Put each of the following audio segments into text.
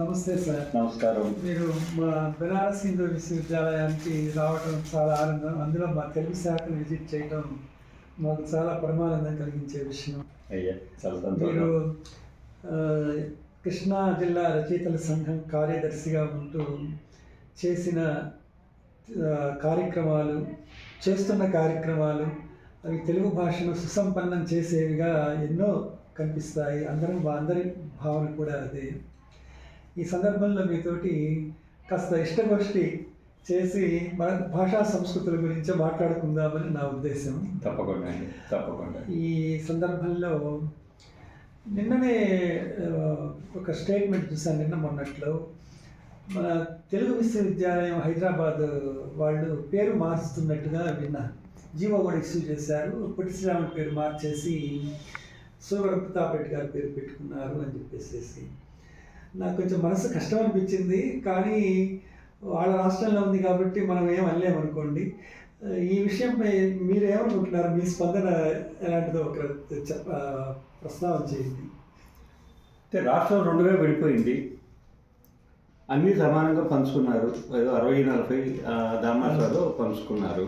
నమస్తే సార్. నమస్కారం. మీరు మా బెనారస్ హిందూ విశ్వవిద్యాలయానికి రావడం చాలా ఆనందం. అందులో మా తెలుగు శాఖను విజిట్ చేయడం మాకు చాలా పరమానందం కలిగించే విషయం. అయ్యా, చాలా మీరు సంతోషం. కృష్ణా జిల్లా రచయితల సంఘం కార్యదర్శిగా ఉంటూ చేసిన కార్యక్రమాలు, చేస్తున్న కార్యక్రమాలు అవి తెలుగు భాషను సుసంపన్నం చేసేవిగా ఎన్నో కనిపిస్తాయి. అందరి భావన కూడా అదే. ఈ సందర్భంలో మీతోటి కాస్త ఇష్టగోష్ఠి చేసి మన భాషా సంస్కృతుల గురించి మాట్లాడుకుందామని నా ఉద్దేశం. తప్పకుండా అండి, తప్పకుండా. ఈ సందర్భంలో నిన్ననే ఒక స్టేట్మెంట్ చూసాను. నిన్న మొన్నట్లో మన తెలుగు విశ్వవిద్యాలయం హైదరాబాద్ వాళ్ళు పేరు మారుస్తున్నట్టుగా విన్నాను. జీవో కూడా ఇష్యూ చేశారు. పొట్టి శ్రీరాములు పేరు మార్చేసి సూరవరం ప్రతాప్ రెడ్డి గారి పేరు పెట్టుకున్నారు అని చెప్పేసి నాకు కొంచెం మనసు కష్టం అనిపించింది. కానీ వాళ్ళ రాష్ట్రంలో ఉంది కాబట్టి మనం ఏం అనలేమనుకోండి. ఈ విషయంపై మీరు ఏమనుకుంటున్నారు? మీ స్పందన ఎలాంటిదో ఒక ప్రస్తావన చేయండి. అంటే రాష్ట్రం రెండుగా విడిపోయింది. అన్నీ సమానంగా పంచుకున్నారు. ఏదో 60-40 దామాషాలో పంచుకున్నారు.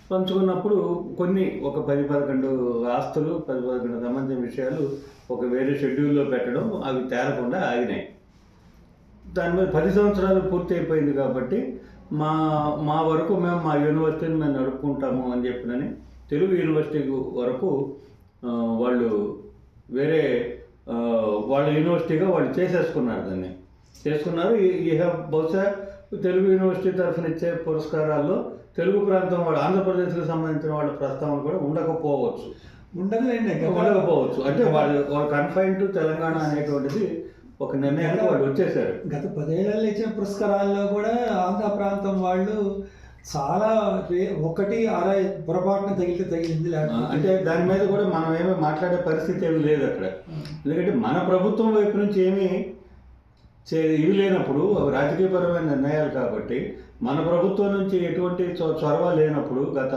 పంచుకున్నప్పుడు ఒక 10-11 ఆస్తులు, 10-11 సంబంధించిన విషయాలు ఒక వేరే షెడ్యూల్లో పెట్టడం, అవి తేలకుండా ఆగినాయి. దాని మీద 10 సంవత్సరాలు పూర్తి అయిపోయింది కాబట్టి మా వరకు మేము మా యూనివర్సిటీని మేము నడుపుకుంటాము అని చెప్పినని తెలుగు యూనివర్సిటీ వరకు వాళ్ళు వేరే వాళ్ళ యూనివర్సిటీగా వాళ్ళు చేసేసుకున్నారు. దాన్ని చేసుకున్నారు. బహుశా తెలుగు యూనివర్సిటీ తరఫున ఇచ్చే పురస్కారాల్లో తెలుగు ప్రాంతం వాళ్ళు, ఆంధ్రప్రదేశ్కి సంబంధించిన వాళ్ళ ప్రస్తావన కూడా ఉండకపోవచ్చు. అంటే వాళ్ళు కన్ఫైన్ టు తెలంగాణ అనేటువంటిది ఒక నిర్ణయానికి వాళ్ళు వచ్చేసారు. గత 10 ఏళ్ళలో ఇచ్చిన పురస్కారాల్లో కూడా ఆంధ్ర ప్రాంతం వాళ్ళు చాలా ఒకటి పొరపాటున తగిలింది. అంటే దాని మీద కూడా మనం ఏమీ మాట్లాడే పరిస్థితి ఏమీ లేదు అక్కడ. ఎందుకంటే మన ప్రభుత్వం వైపు నుంచి ఏమీ ఇవి లేనప్పుడు, అవి రాజకీయపరమైన నిర్ణయాలు కాబట్టి మన ప్రభుత్వం నుంచి ఎటువంటి చొరవ లేనప్పుడు గత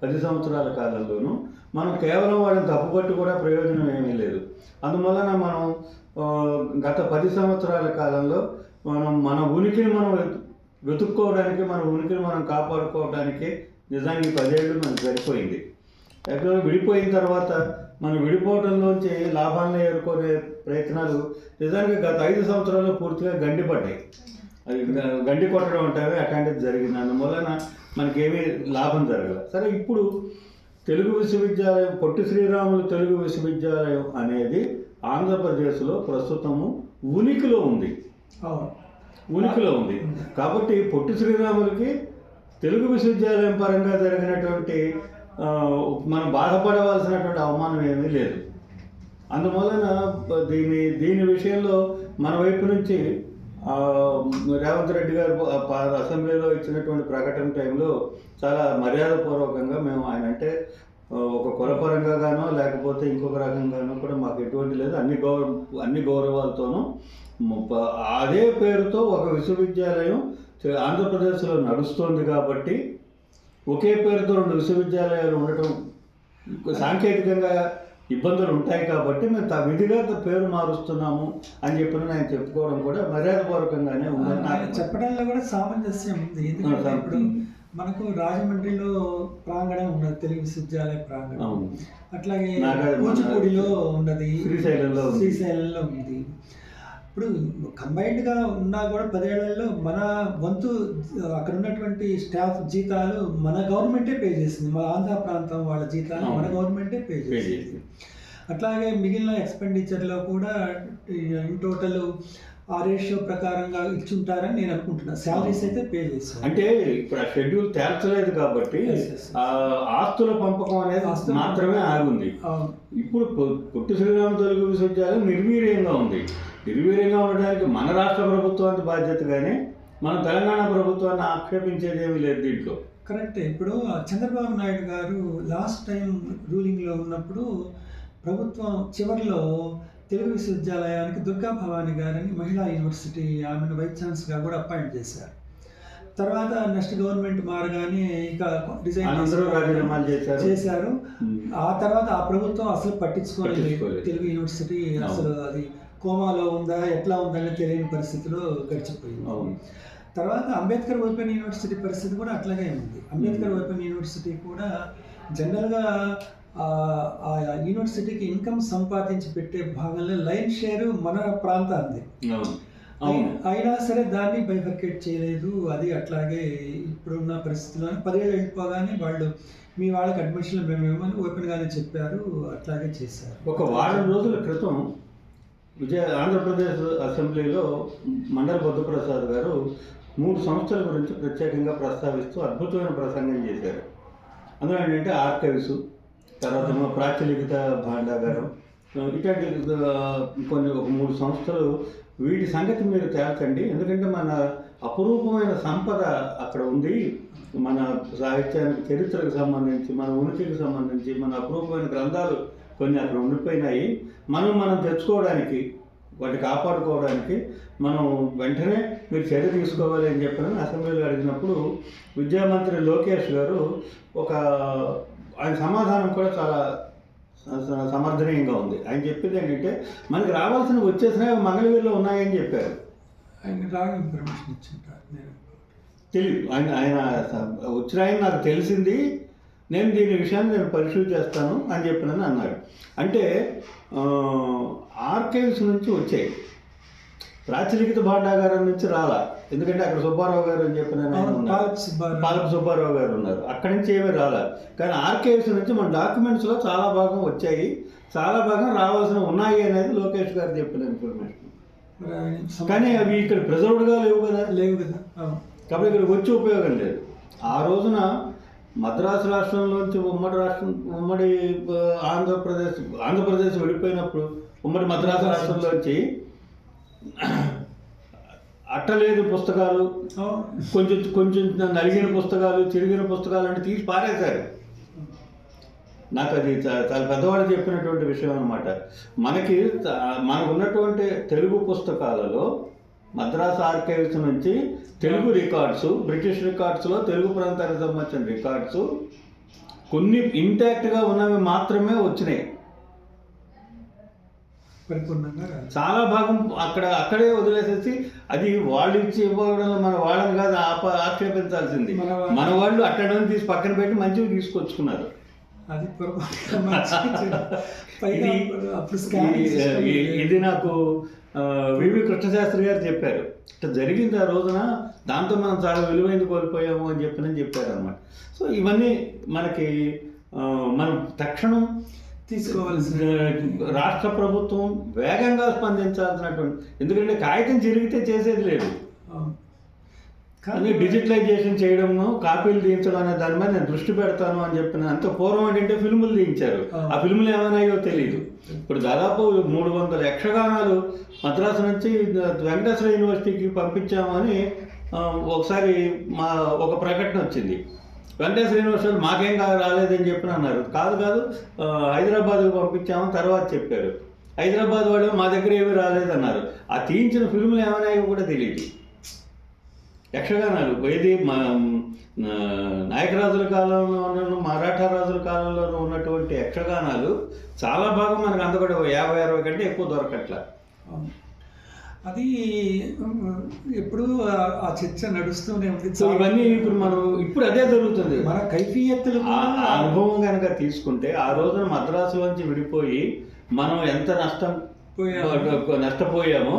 10 సంవత్సరాల కాలంలోనూ మనం కేవలం వాళ్ళని తప్పుపట్టి కూడా ప్రయోజనం ఏమీ లేదు. అందువలన మనం గత 10 సంవత్సరాల కాలంలో మన ఉనికిని మనం వెతుక్కోవడానికి, మన ఉనికిని మనం కాపాడుకోవడానికి నిజానికి 10 ఏళ్ళు మనకు సరిపోయింది. ఎక్కడ విడిపోయిన తర్వాత మనం విడిపోవడంలోంచి లాభాలను ఏరుకునే ప్రయత్నాలు నిజానికి గత 5 సంవత్సరాల్లో పూర్తిగా గండిపడ్డాయి. అది గండి కొట్టడం అంటే అట్లాంటిది జరిగింది. అందువలన మనకేమీ లాభం జరగదు. సరే, ఇప్పుడు తెలుగు విశ్వవిద్యాలయం, పొట్టి శ్రీరాములు తెలుగు విశ్వవిద్యాలయం అనేది ఆంధ్రప్రదేశ్లో ప్రస్తుతము ఉనికిలో ఉంది. కాబట్టి పొట్టి శ్రీరాములకి తెలుగు విశ్వవిద్యాలయం పరంగా జరిగినటువంటి మనం బాధపడవలసినటువంటి అవమానం ఏమీ లేదు. అందువలన దీని విషయంలో మన వైపు నుంచి రేవంత్ రెడ్డి గారు అసెంబ్లీలో ఇచ్చినటువంటి ప్రకటన టైంలో చాలా మర్యాదపూర్వకంగా మేము ఆయన అంటే ఒక కులపరంగా గానో లేకపోతే ఇంకొక రకంగానో కూడా మాకు ఎటువంటి లేదు, అన్ని గౌరవాలతోనూ అదే పేరుతో ఒక విశ్వవిద్యాలయం ఆంధ్రప్రదేశ్లో నడుస్తోంది. కాబట్టి ఒకే పేరుతో 2 విశ్వవిద్యాలయాలు ఉండటం సాంకేతికంగా ఇబ్బందులు ఉంటాయి కాబట్టి మేము విధిగా పేరు మారుస్తున్నాము అని చెప్పిన ఆయన చెప్పుకోవడం కూడా మర్యాదపూర్వకంగానే ఉందని చెప్పడంలో కూడా సామంజస్యం ఉంది. ఎందుకంటే ఇప్పుడు మనకు రాజమండ్రిలో ప్రాంగణం ఉన్నది, తెలుగు విశ్వవిద్యాలయ ప్రాంగణం. అట్లాగే కూచిపూడిలో ఉన్నది, శ్రీశైలంలో ఉంది. ఇప్పుడు కంబైన్డ్గా ఉన్నా కూడా 10 ఏళ్లలో మన వంతు అక్కడ ఉన్నటువంటి స్టాఫ్ జీతాలు మన గవర్నమెంటే పే చేసింది. మన ఆంధ్ర ప్రాంతం వాళ్ళ జీతాలు మన గవర్నమెంటే పే చేసింది. అట్లాగే మిగిలిన ఎక్స్పెండిచర్లో కూడా ఇన్ టోటల్ ఆ రేషియో ప్రకారంగా ఇచ్చుంటారని నేను అనుకుంటున్నాను. శాలరీస్ అయితే పే చేస్తాను. అంటే ఇప్పుడు ఆ షెడ్యూల్ తేల్చలేదు కాబట్టి ఆస్తుల పంపకం అనేది మాత్రమే ఆగుంది. ఇప్పుడు పొట్టి శ్రీరాములు తెలుగు విశ్వవిద్యాలయం నిర్వీర్యంగా ఉంది. నిర్వీర్యంగా ఉండడానికి మన రాష్ట్ర ప్రభుత్వానికి బాధ్యత, కానీ మన తెలంగాణ ప్రభుత్వాన్ని ఆక్షేపించేది ఏమీ లేదు దీంట్లో. కరెక్టే. ఇప్పుడు చంద్రబాబు నాయుడు గారు లాస్ట్ టైం రూలింగ్లో ఉన్నప్పుడు ప్రభుత్వం చివరిలో తెలుగు విశ్వవిద్యాలయానికి దుర్గా భవాని గారిని మహిళా యూనివర్సిటీ ఆమెను వైస్ ఛాన్సలర్గా కూడా అపాయింట్ చేశారు. తర్వాత నెక్స్ట్ గవర్నమెంట్ మారగానే ఇక రిజైన్ చేశారు. ఆ తర్వాత ఆ ప్రభుత్వం అసలు పట్టించుకోలేదు తెలుగు యూనివర్సిటీ, అసలు అది కోమాలో ఉందా ఎట్లా ఉందని తెలియని పరిస్థితిలో గడిచిపోయింది. అవును. తర్వాత అంబేద్కర్ ఓపెన్ యూనివర్సిటీ పరిస్థితి కూడా అట్లాగే ఉంది. అంబేద్కర్ ఓపెన్ యూనివర్సిటీ కూడా జనరల్గా ఆ యూనివర్సిటీకి ఇన్కమ్ సంపాదించి పెట్టే భాగంలో లైన్ షేరు మన ప్రాంతాన్ని. అయినా సరే దాన్ని బైఫర్కేట్ చేయలేదు. అది అట్లాగే ఇప్పుడున్న పరిస్థితుల్లో 10 ఏళ్ళు వెళ్ళిపోగానే వాళ్ళు మీ వాళ్ళకి అడ్మిషన్లు మేమేమని ఓపెన్గానే చెప్పారు, అట్లాగే చేశారు. ఒక వారం రోజుల క్రితం ఆంధ్రప్రదేశ్ అసెంబ్లీలో మండల బుద్ధప్రసాద్ గారు 3 సంస్థల గురించి ప్రత్యేకంగా ప్రస్తావిస్తూ అద్భుతమైన ప్రసంగం చేశారు. అందులో ఏంటంటే ఆర్కైవ్స్, తర్వాత ప్రాచ్యలిఖిత భాండాగారం, ఇట్లాంటి కొన్ని ఒక 3 సంస్థలు. వీటి సంగతి మీరు తేల్చండి, ఎందుకంటే మన అపురూపమైన సంపద అక్కడ ఉంది. మన సాహిత్యానికి, చరిత్రకు సంబంధించి, మన ఉనికికి సంబంధించి మన అపురూపమైన గ్రంథాలు కొన్ని అక్కడ ఉండిపోయినాయి. మనం తెచ్చుకోవడానికి, వాటిని కాపాడుకోవడానికి మనం వెంటనే మీరు చర్య తీసుకోవాలి అని చెప్పని అసెంబ్లీలో అడిగినప్పుడు విద్యామంత్రి లోకేష్ గారు ఆయన సమాధానం కూడా చాలా సమర్థనీయంగా ఉంది. ఆయన చెప్పింది ఏంటంటే మనకి రావాల్సినవి వచ్చేసినవి మంగళగిరిలో ఉన్నాయని చెప్పారు. ఆయన రాంగ్ ఇన్ఫర్మేషన్ ఇచ్చింటారు. తెలియదు, ఆయన వచ్చినాయని నాకు తెలిసింది, నేను దీని విషయాన్ని పరిశీలి చేస్తాను అని చెప్పినని అన్నాడు. అంటే ఆర్కైవ్స్ నుంచి వచ్చాయి, ప్రాచ్యలిఖిత భాండాగారం నుంచి రాలా. ఎందుకంటే అక్కడ సుబ్బారావు గారు అని చెప్పిన పాలపు సుబ్బారావు గారు ఉన్నారు, అక్కడి నుంచి ఏమీ రాలా. కానీ ఆర్కైవ్స్ నుంచి మన డాక్యుమెంట్స్లో చాలా భాగం వచ్చాయి, చాలా భాగం రావాల్సిన ఉన్నాయి అనేది లోకేష్ గారు చెప్పిన ఇన్ఫర్మేషన్. కానీ అవి ఇక్కడ ప్రిజర్వ్డ్గా లేవు కదా. కాబట్టి ఇక్కడికి వచ్చి ఉపయోగం లేదు. ఆ రోజున మద్రాసు రాష్ట్రంలోంచి ఉమ్మడి ఆంధ్రప్రదేశ్ విడిపోయినప్పుడు ఉమ్మడి మద్రాసు రాష్ట్రంలోంచి అట్టలేని పుస్తకాలు, కొంచెం నలిగిన పుస్తకాలు, చిరిగిన పుస్తకాలు అంటే తీసి పారేశారు. నాకు అది చాలా పెద్దవాడు చెప్పినటువంటి విషయం అనమాట. మనకు ఉన్నటువంటి తెలుగు పుస్తకాలలో మద్రాసు ఆర్కైవ్స్ నుంచి తెలుగు రికార్డ్స్, బ్రిటిష్ రికార్డ్స్లో తెలుగు ప్రాంతానికి సంబంధించిన రికార్డ్స్ కొన్ని ఇంటాక్ట్గా ఉన్నవి మాత్రమే వచ్చినాయి. చాలా భాగం అక్కడే వదిలేసేసి అది వాళ్ళు ఇచ్చి ఇవ్వడంలో మన వాళ్ళని కాదు ఆక్షేపించాల్సింది. మన వాళ్ళు అట్టడం తీసి పక్కన పెట్టి మంచివి తీసుకొచ్చుకున్నారు. ఇది నాకు వివి కృష్ణశాస్త్రి గారు చెప్పారు. ఇట్లా జరిగింది ఆ రోజున, దాంతో మనం చాలా విలువైంది కోల్పోయాము అని చెప్పారు అనమాట. సో ఇవన్నీ మనకి మనం తక్షణం తీసుకోవాల్సిన, రాష్ట్ర ప్రభుత్వం వేగంగా స్పందించాల్సినటువంటి, ఎందుకంటే కాగితం చిరిగితే చేసేది లేదు. కానీ డిజిటలైజేషన్ చేయడము, కాపీలు తీయించడం అనే దాని మీద నేను దృష్టి పెడతాను అని చెప్పిన. అంత పూర్వం ఏంటంటే ఫిల్ములు తీయించారు, ఆ ఫిల్ములు ఏమైనాయో తెలియదు. ఇప్పుడు దాదాపు 300 యక్షగానాలు మద్రాసు నుంచి వెంకటేశ్వర యూనివర్సిటీకి పంపించామని ఒకసారి ఒక ప్రకటన వచ్చింది. వెంకటేశ్వర యూనివర్సిటీ మాకేం రాలేదని చెప్పి అన్నారు. కాదు హైదరాబాద్కి పంపించామని తర్వాత చెప్పారు. హైదరాబాద్ వాళ్ళు మా దగ్గర ఏమీ రాలేదన్నారు. ఆ తీయించిన ఫిల్ములు ఏమైనాయో కూడా తెలియదు. యక్షగానాలు ఏది నాయకరాజుల కాలంలో, మరాఠా రాజుల కాలంలో ఉన్నటువంటి యక్షగానాలు చాలా భాగం మనకు అంత కూడా 50-60 కంటే ఎక్కువ దొరకట్ల. అది ఎప్పుడు ఆ చర్చ నడుస్తూనే ఉంది. ఇవన్నీ ఇప్పుడు అదే జరుగుతుంది. మన కైఫియత్తులు అనుభవం కనుక తీసుకుంటే, ఆ రోజున మద్రాసులోంచి విడిపోయి మనం ఎంత నష్టపోయామో,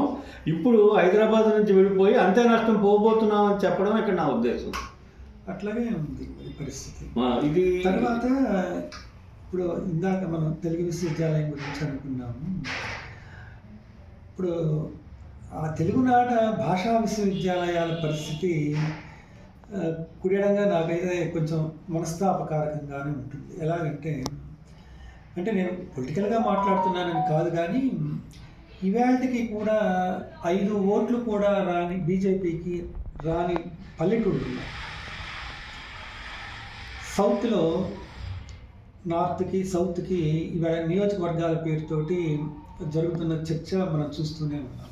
ఇప్పుడు హైదరాబాద్ నుంచి విడిపోయి అంతే నష్టం పోబోతున్నాం అని చెప్పడం ఇక్కడ నా ఉద్దేశం. అట్లాగే ఉంది పరిస్థితి. ఇది తర్వాత ఇప్పుడు ఇందాక మనం తెలుగు విశ్వవిద్యాలయం గురించి అనుకున్నాము. ఇప్పుడు ఆ తెలుగునాట భాషా విశ్వవిద్యాలయాల పరిస్థితి కుడియడంగా నాకైతే కొంచెం మనస్తాపకారకంగానే ఉంటుంది. ఎలాగంటే నేను పొలిటికల్గా మాట్లాడుతున్నానని కాదు, కానీ ఇవాళకి కూడా 5 ఓట్లు కూడా రాని బీజేపీకి రాని పల్లెటూళ్ళు ఉన్నాయి. సౌత్లో నార్త్కి సౌత్కి ఇవాళ నియోజకవర్గాల పేరుతోటి జరుగుతున్న చర్చ మనం చూస్తూనే ఉన్నాం.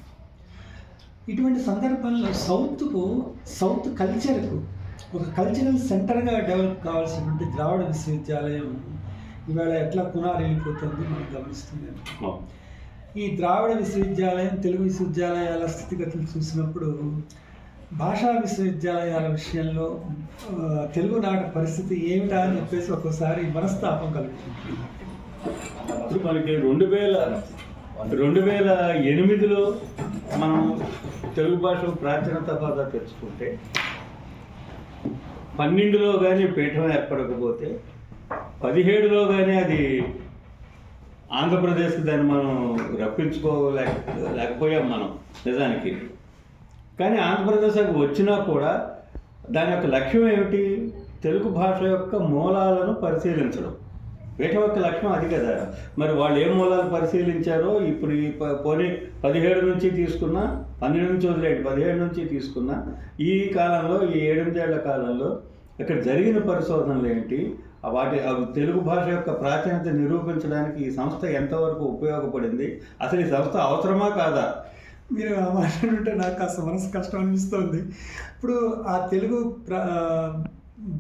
ఇటువంటి సందర్భంలో సౌత్ కల్చర్కు ఒక కల్చరల్ సెంటర్గా డెవలప్ కావాల్సినటువంటి ద్రావిడ విశ్వవిద్యాలయం ఇవాళ ఎట్లా పునారెళ్ళిపోతుంది మనం గమనిస్తూనే ఉన్నాం. ఈ ద్రావిడ విశ్వవిద్యాలయం, తెలుగు విశ్వవిద్యాలయాల స్థితిగతులు చూసినప్పుడు భాషా విశ్వవిద్యాలయాల విషయంలో తెలుగునాట పరిస్థితి ఏమిటా అని చెప్పేసి ఒక్కోసారి మనస్తాపం కలుగుతుంది. ఇప్పుడు మనకి 2008లో మనం తెలుగు భాష ప్రాచీనత బాగా తెచ్చుకుంటే 12లో కానీ పీఠం ఏర్పడకపోతే 17లో కానీ అది ఆంధ్రప్రదేశ్కి దాన్ని మనం లేకపోయాం మనం నిజానికి. కానీ ఆంధ్రప్రదేశ్ వచ్చినా కూడా దాని యొక్క లక్ష్యం ఏమిటి? తెలుగు భాష యొక్క మూలాలను పరిశీలించడం. పీఠం యొక్క లక్ష్యం అది కదా. మరి వాళ్ళు ఏ మూలాలు పరిశీలించారో ఇప్పుడు ఈ పోనీ 17 నుంచి తీసుకున్నా, 12 నుంచి వదిలేండి, 17 నుంచి తీసుకున్నా, ఈ కాలంలో ఈ 7 ఏళ్ల కాలంలో ఇక్కడ జరిగిన పరిశోధనలు ఏంటి, తెలుగు భాష యొక్క ప్రాచీనత నిరూపించడానికి ఈ సంస్థ ఎంతవరకు ఉపయోగపడింది, అసలు ఈ సంస్థ అవసరమా కాదా? మీరు ఆ మాట్లాడుంటే నాకు కాస్త మనసు కష్టం అనిపిస్తుంది. ఇప్పుడు ఆ తెలుగు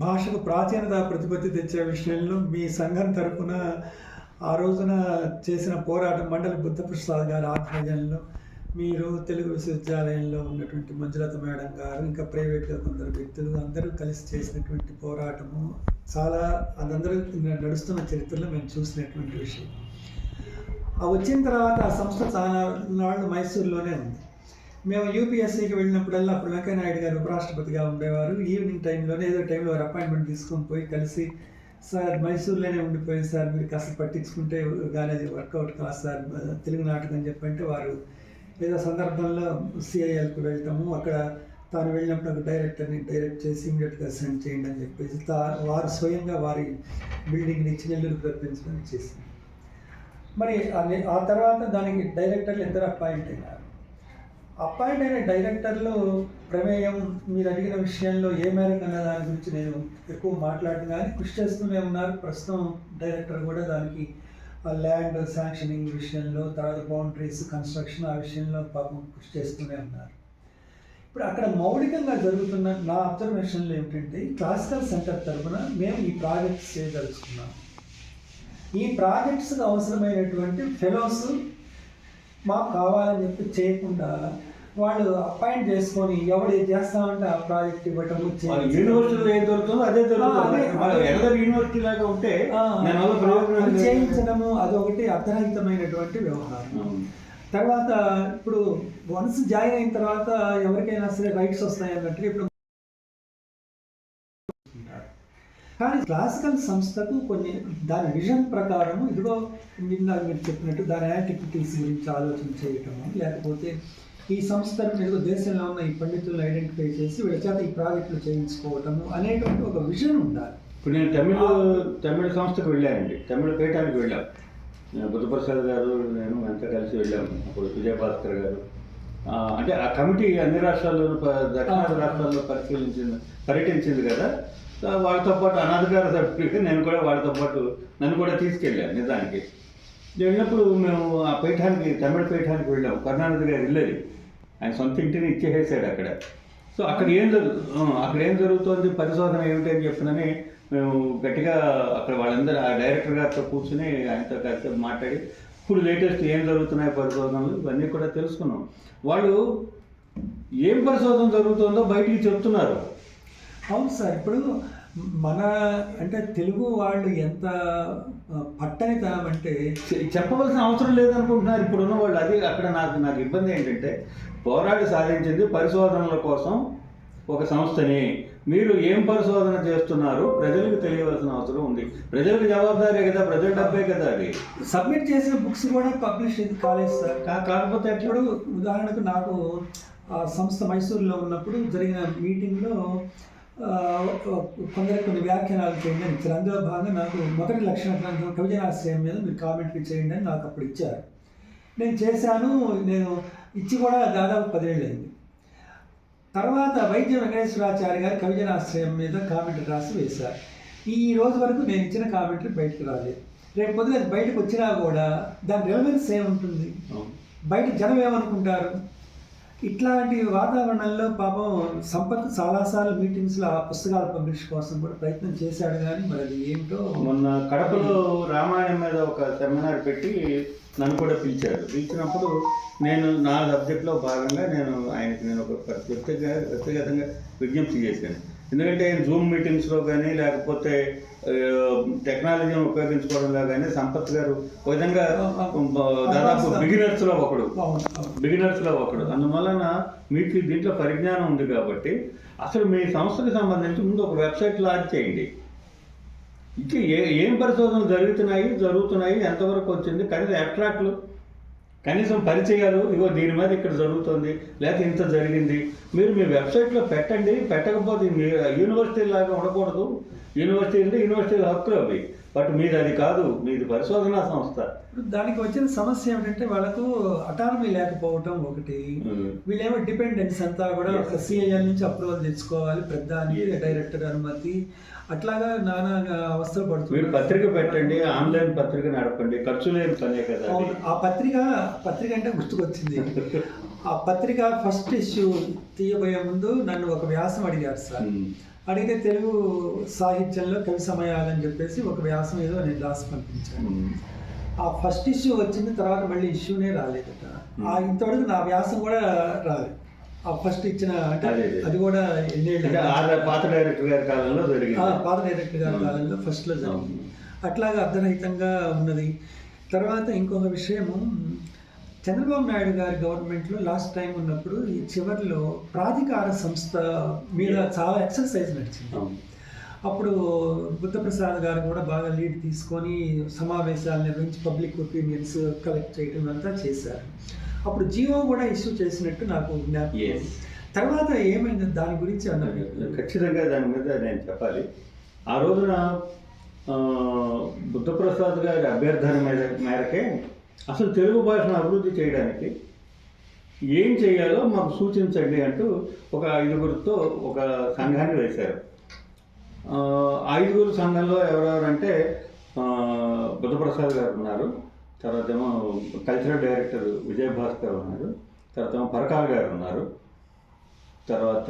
భాషకు ప్రాచీనత ప్రతిపత్తి తెచ్చే విషయంలో మీ సంఘం తరఫున ఆ రోజున చేసిన పోరాటం మండలి బుద్ధప్రసాద్ గారి ఆధ్వర్యంలో మీరు తెలుగు విశ్వవిద్యాలయంలో ఉన్నటువంటి మంజులత మేడం గారు, ఇంకా ప్రైవేట్గా కొందరు వ్యక్తులు అందరూ కలిసి చేసినటువంటి పోరాటము చాలా అదందరూ నడుస్తున్న చరిత్రలో మేము చూసినటువంటి విషయం. వచ్చిన తర్వాత ఆ సంస్థ చాలా నాళ్ళు మైసూరులోనే ఉంది. మేము యూపీఎస్సీకి వెళ్ళినప్పుడల్లా అప్పుడు వెంకయ్య నాయుడు గారు ఉపరాష్ట్రపతిగా ఉండేవారు. ఈవినింగ్ టైంలోనే ఏదో టైంలో వారు అపాయింట్మెంట్ తీసుకొని పోయి కలిసి, సార్ మైసూరులోనే ఉండిపోయింది సార్, మీరు కాస్త పట్టించుకుంటే కానీ అది వర్కౌట్ కాదు సార్ తెలుగు నాటకం అని చెప్పంటే, వారు ఏదో సందర్భంలో సిఐఎల్కి వెళ్తాము, అక్కడ తాను వెళ్ళినప్పుడు ఒక డైరెక్టర్ని డైరెక్ట్ చేసి ఇమీడియట్గా సెండ్ చేయండి అని చెప్పేసి వారు స్వయంగా వారి బిల్డింగ్ని ఇచ్చి నెల్లూరుకు రప్పించడం చేసింది. మరి ఆ తర్వాత దానికి డైరెక్టర్లు ఇద్దరు అపాయింట్ అయినారు. అపాయింట్ అయిన డైరెక్టర్లు ప్రమేయం మీరు అడిగిన విషయంలో ఏ మేరకు అన్న దాని గురించి నేను ఎక్కువ మాట్లాడను, కానీ కృషి చేస్తూనే ఉన్నారు. ప్రస్తుతం డైరెక్టర్ కూడా దానికి ల్యాండ్ శాంక్షనింగ్ విషయంలో, తర్వాత బౌండరీస్ కన్స్ట్రక్షన్ ఆ విషయంలో పాపం కృషి చేస్తూనే ఉన్నారు. ఇప్పుడు అక్కడ మౌలికంగా జరుగుతున్న నా అబ్జర్వేషన్లు ఏమిటంటే, క్లాసికల్ సెంటర్ తరఫున మేము ఈ ప్రాజెక్ట్స్ చేయదలుచుకున్నాం. ఈ ప్రాజెక్ట్స్కి అవసరమైనటువంటి ఫెలోస్ మాకు కావాలని చెప్పి చేయకుండా వాళ్ళు అపాయింట్ చేసుకొని ఎవడు చేస్తామంటే ఆ ప్రాజెక్ట్ ఇవ్వటము, యూనివర్సిటీలో ఏం దొరుకుతుందో అదే దొరుకుతుంది. యూనివర్సిటీ లాగా ఉంటే చేయించడము అదొకటి అర్థరహితమైనటువంటి వ్యవహారం. తర్వాత ఇప్పుడు వన్స్ జాయిన్ అయిన తర్వాత ఎవరికైనా సరే రైట్స్ వస్తాయి అన్నట్టు ఇప్పుడు. కానీ క్లాసికల్ సంస్థకు కొన్ని దాని విజన్ ప్రకారము ఇదిగో నిన్న మీరు చెప్పినట్టు దాని యాక్టివిటీస్ గురించి ఆలోచన చేయటము, లేకపోతే ఈ సంస్థను ఏదో దేశంలో ఉన్న ఈ పండితులను ఐడెంటిఫై చేసి వీళ్ళ చేత ఈ ప్రాజెక్టులు చేయించుకోవటము అనేటువంటి ఒక విజన్ ఉండాలి. ఇప్పుడు నేను తమిళ సంస్థకు వెళ్ళానండి, తమిళ పీఠానికి వెళ్ళాం. బుద్ధప్రసాద్ గారు నేను అంతా కలిసి వెళ్ళాము. అప్పుడు విజయభాస్కర్ గారు, అంటే ఆ కమిటీ అన్ని రాష్ట్రాల్లోనూ దక్షిణాది రాష్ట్రాల్లో పర్యటించింది కదా. వాళ్ళతో పాటు అనాధికార సభ్యుడికి నేను కూడా వాళ్ళతో పాటు నన్ను కూడా తీసుకెళ్ళాను. నిజానికి వెళ్ళినప్పుడు మేము ఆ పీఠానికి, తమిళ పీఠానికి వెళ్ళాము. కరుణానిధి గారు వెళ్ళేది, ఆయన సొంత ఇంటిని ఇచ్చేసేసాడు అక్కడ. సో అక్కడ ఏం జరుగుతుంది, పరిశోధన ఏమిటి అని చెప్పినని మేము గట్టిగా అక్కడ వాళ్ళందరూ ఆ డైరెక్టర్ గారితో కూర్చుని ఆయనతో కాసేపు మాట్లాడి ఇప్పుడు లేటెస్ట్ ఏం జరుగుతున్నాయి పరిశోధనలు ఇవన్నీ కూడా తెలుసుకున్నాం. వాళ్ళు ఏం పరిశోధన జరుగుతుందో బయటికి చెప్తున్నారు. అవును సార్, ఇప్పుడు మన అంటే తెలుగు వాళ్ళు ఎంత పట్టనితనం అంటే చెప్పవలసిన అవసరం లేదనుకుంటున్నారు ఇప్పుడున్న వాళ్ళు. అది అక్కడ నాకు ఇబ్బంది ఏంటంటే, పోరాడి సాధించింది పరిశోధనల కోసం ఒక సంస్థని. మీరు ఏం పరిశోధన చేస్తున్నారు ప్రజలకు తెలియవలసిన అవసరం ఉంది. ప్రజలకు జవాబుదారీ కదా, ప్రజల డబ్బే కదా. అది సబ్మిట్ చేసిన బుక్స్ కూడా పబ్లిష్ కాలేదు సార్. కాకపోతే ఇప్పుడు ఉదాహరణకు నాకు సంస్థ మైసూరులో ఉన్నప్పుడు జరిగిన మీటింగ్లో కొన్ని వ్యాఖ్యానాలు చేయండి అని ఇచ్చారు. అందులో భాగంగా నాకు మొదటి లక్షణ గ్రంథం కవిజనాశ్రయం మీద మీరు కామెంటరీ చేయండి అని నాకు అప్పుడు ఇచ్చారు. నేను చేశాను. నేను ఇచ్చి కూడా దాదాపు 10 ఏళ్ళు అయింది. తర్వాత వైద్య వెంకటేశ్వరాచార్య గారు కవిజనాశ్రయం మీద కామెంటరీ రాసి వేశారు. ఈ రోజు వరకు నేను ఇచ్చిన కామెంటరీ బయటకు రాలేదు. రేపు పొద్దున బయటకు వచ్చినా కూడా దాని రెలవెన్స్ ఏముంటుంది, బయట జనం ఏమనుకుంటారు. ఇట్లాంటి వాతావరణంలో పాపం సంపత్ చాలాసార్లు మీటింగ్స్లో ఆ పుస్తకాల పబ్లిష్ కోసం కూడా ప్రయత్నం చేశాడు, కానీ మరి అది ఏంటో. మొన్న కడపలో రామాయణం మీద ఒక సెమినార్ పెట్టి నన్ను కూడా పిలిచినప్పుడు నేను నా సబ్జెక్ట్లో భాగంగా నేను ఒక వ్యక్తిగతంగా విజ్ఞప్తి చేశాను. ఎందుకంటే జూమ్ మీటింగ్స్లో కానీ లేకపోతే టెక్నాలజీని ఉపయోగించుకోవడంలో కానీ సంపత్ గారు ఒక విధంగా దాదాపు బిగినర్స్లో ఒకడు. అందువలన మీకు దీంట్లో పరిజ్ఞానం ఉంది కాబట్టి అసలు మీ సంస్థకి సంబంధించి ముందు ఒక వెబ్సైట్ లాంచ్ చేయండి. ఇంకా ఏం పరిశోధనలు జరుగుతున్నాయి ఎంతవరకు వచ్చింది, కనీసం అబ్స్ట్రాక్ట్లు, కనీసం పరిచయాలు, ఇగో దీని మీద ఇక్కడ జరుగుతుంది లేకపోతే ఇంత జరిగింది మీరు మీ వెబ్సైట్లో పెట్టండి. పెట్టకపోతే మీరు యూనివర్సిటీ లాగా ఉండకూడదు. యూనివర్సిటీల హక్కులు అవి, బట్ మీది అది కాదు, మీది పరిశోధనా సంస్థ. దానికి వచ్చిన సమస్య ఏమిటంటే వాళ్ళకు అటానమీ లేకపోవటం ఒకటి, వీళ్ళేమో డిపెండెన్స్ అంతా కూడా ఒక సిఐఎల్ నుంచి అప్రూవల్ తెచ్చుకోవాలి, ప్రధాని డైరెక్టర్ అనుమతి, అట్లాగా నానా అవస్థలు పడుతుంది. మీరు పత్రిక పెట్టండి, ఆన్లైన్ పత్రిక నడపండి, ఖర్చు లేని పనే కదా. ఆ పత్రిక అంటే గుర్తుకొచ్చింది. ఆ పత్రిక ఫస్ట్ ఇష్యూ తీయబోయే ముందు నన్ను ఒక వ్యాసం అడిగారు సార్. అడిగితే తెలుగు సాహిత్యంలో కవి సమయాలని చెప్పేసి ఒక వ్యాసం ఏదో నేను రాసి పంపించాను. ఆ ఫస్ట్ ఇష్యూ వచ్చింది, తర్వాత మళ్ళీ ఇష్యూనే రాలేదట. ఇంతవరకు నా వ్యాసం కూడా రాలేదు. ఆ ఫస్ట్ ఇచ్చిన అంటే అది కూడా పాత డైరెక్టర్ గారి కాలంలో ఫస్ట్లో జరిగింది. అట్లాగా అర్ధరహితంగా ఉన్నది. తర్వాత ఇంకొక విషయము, చంద్రబాబు నాయుడు గారి గవర్నమెంట్లో లాస్ట్ టైం ఉన్నప్పుడు ఈ చివరిలో ప్రాధికార సంస్థ మీద చాలా ఎక్సర్సైజ్ నడిచింది. అప్పుడు బుద్ధప్రసాద్ గారు కూడా బాగా లీడ్ తీసుకొని సమావేశాలు నిర్వహించి పబ్లిక్ ఒపీనియన్స్ కలెక్ట్ చేయడం అంతా చేశారు. అప్పుడు జియో కూడా ఇష్యూ చేసినట్టు నాకు జ్ఞాపకం. తర్వాత ఏమైంది దాని గురించి అన్నారు? ఖచ్చితంగా దాని మీద నేను చెప్పాలి. ఆ రోజున బుద్ధప్రసాద్ గారి అభ్యర్థన మేరకే అసలు తెలుగు భాషను అభివృద్ధి చేయడానికి ఏం చేయాలో మాకు సూచించండి అంటూ ఒక 5గురితో ఒక సంఘాన్ని వేశారు. 5గురు సంఘంలో ఎవరెవరంటే బుద్ధప్రసాద్ గారు ఉన్నారు, తర్వాత ఏమో కల్చరల్ డైరెక్టర్ విజయభాస్కర్ ఉన్నారు, తర్వాత ఏమో పరకాల్ గారు ఉన్నారు, తర్వాత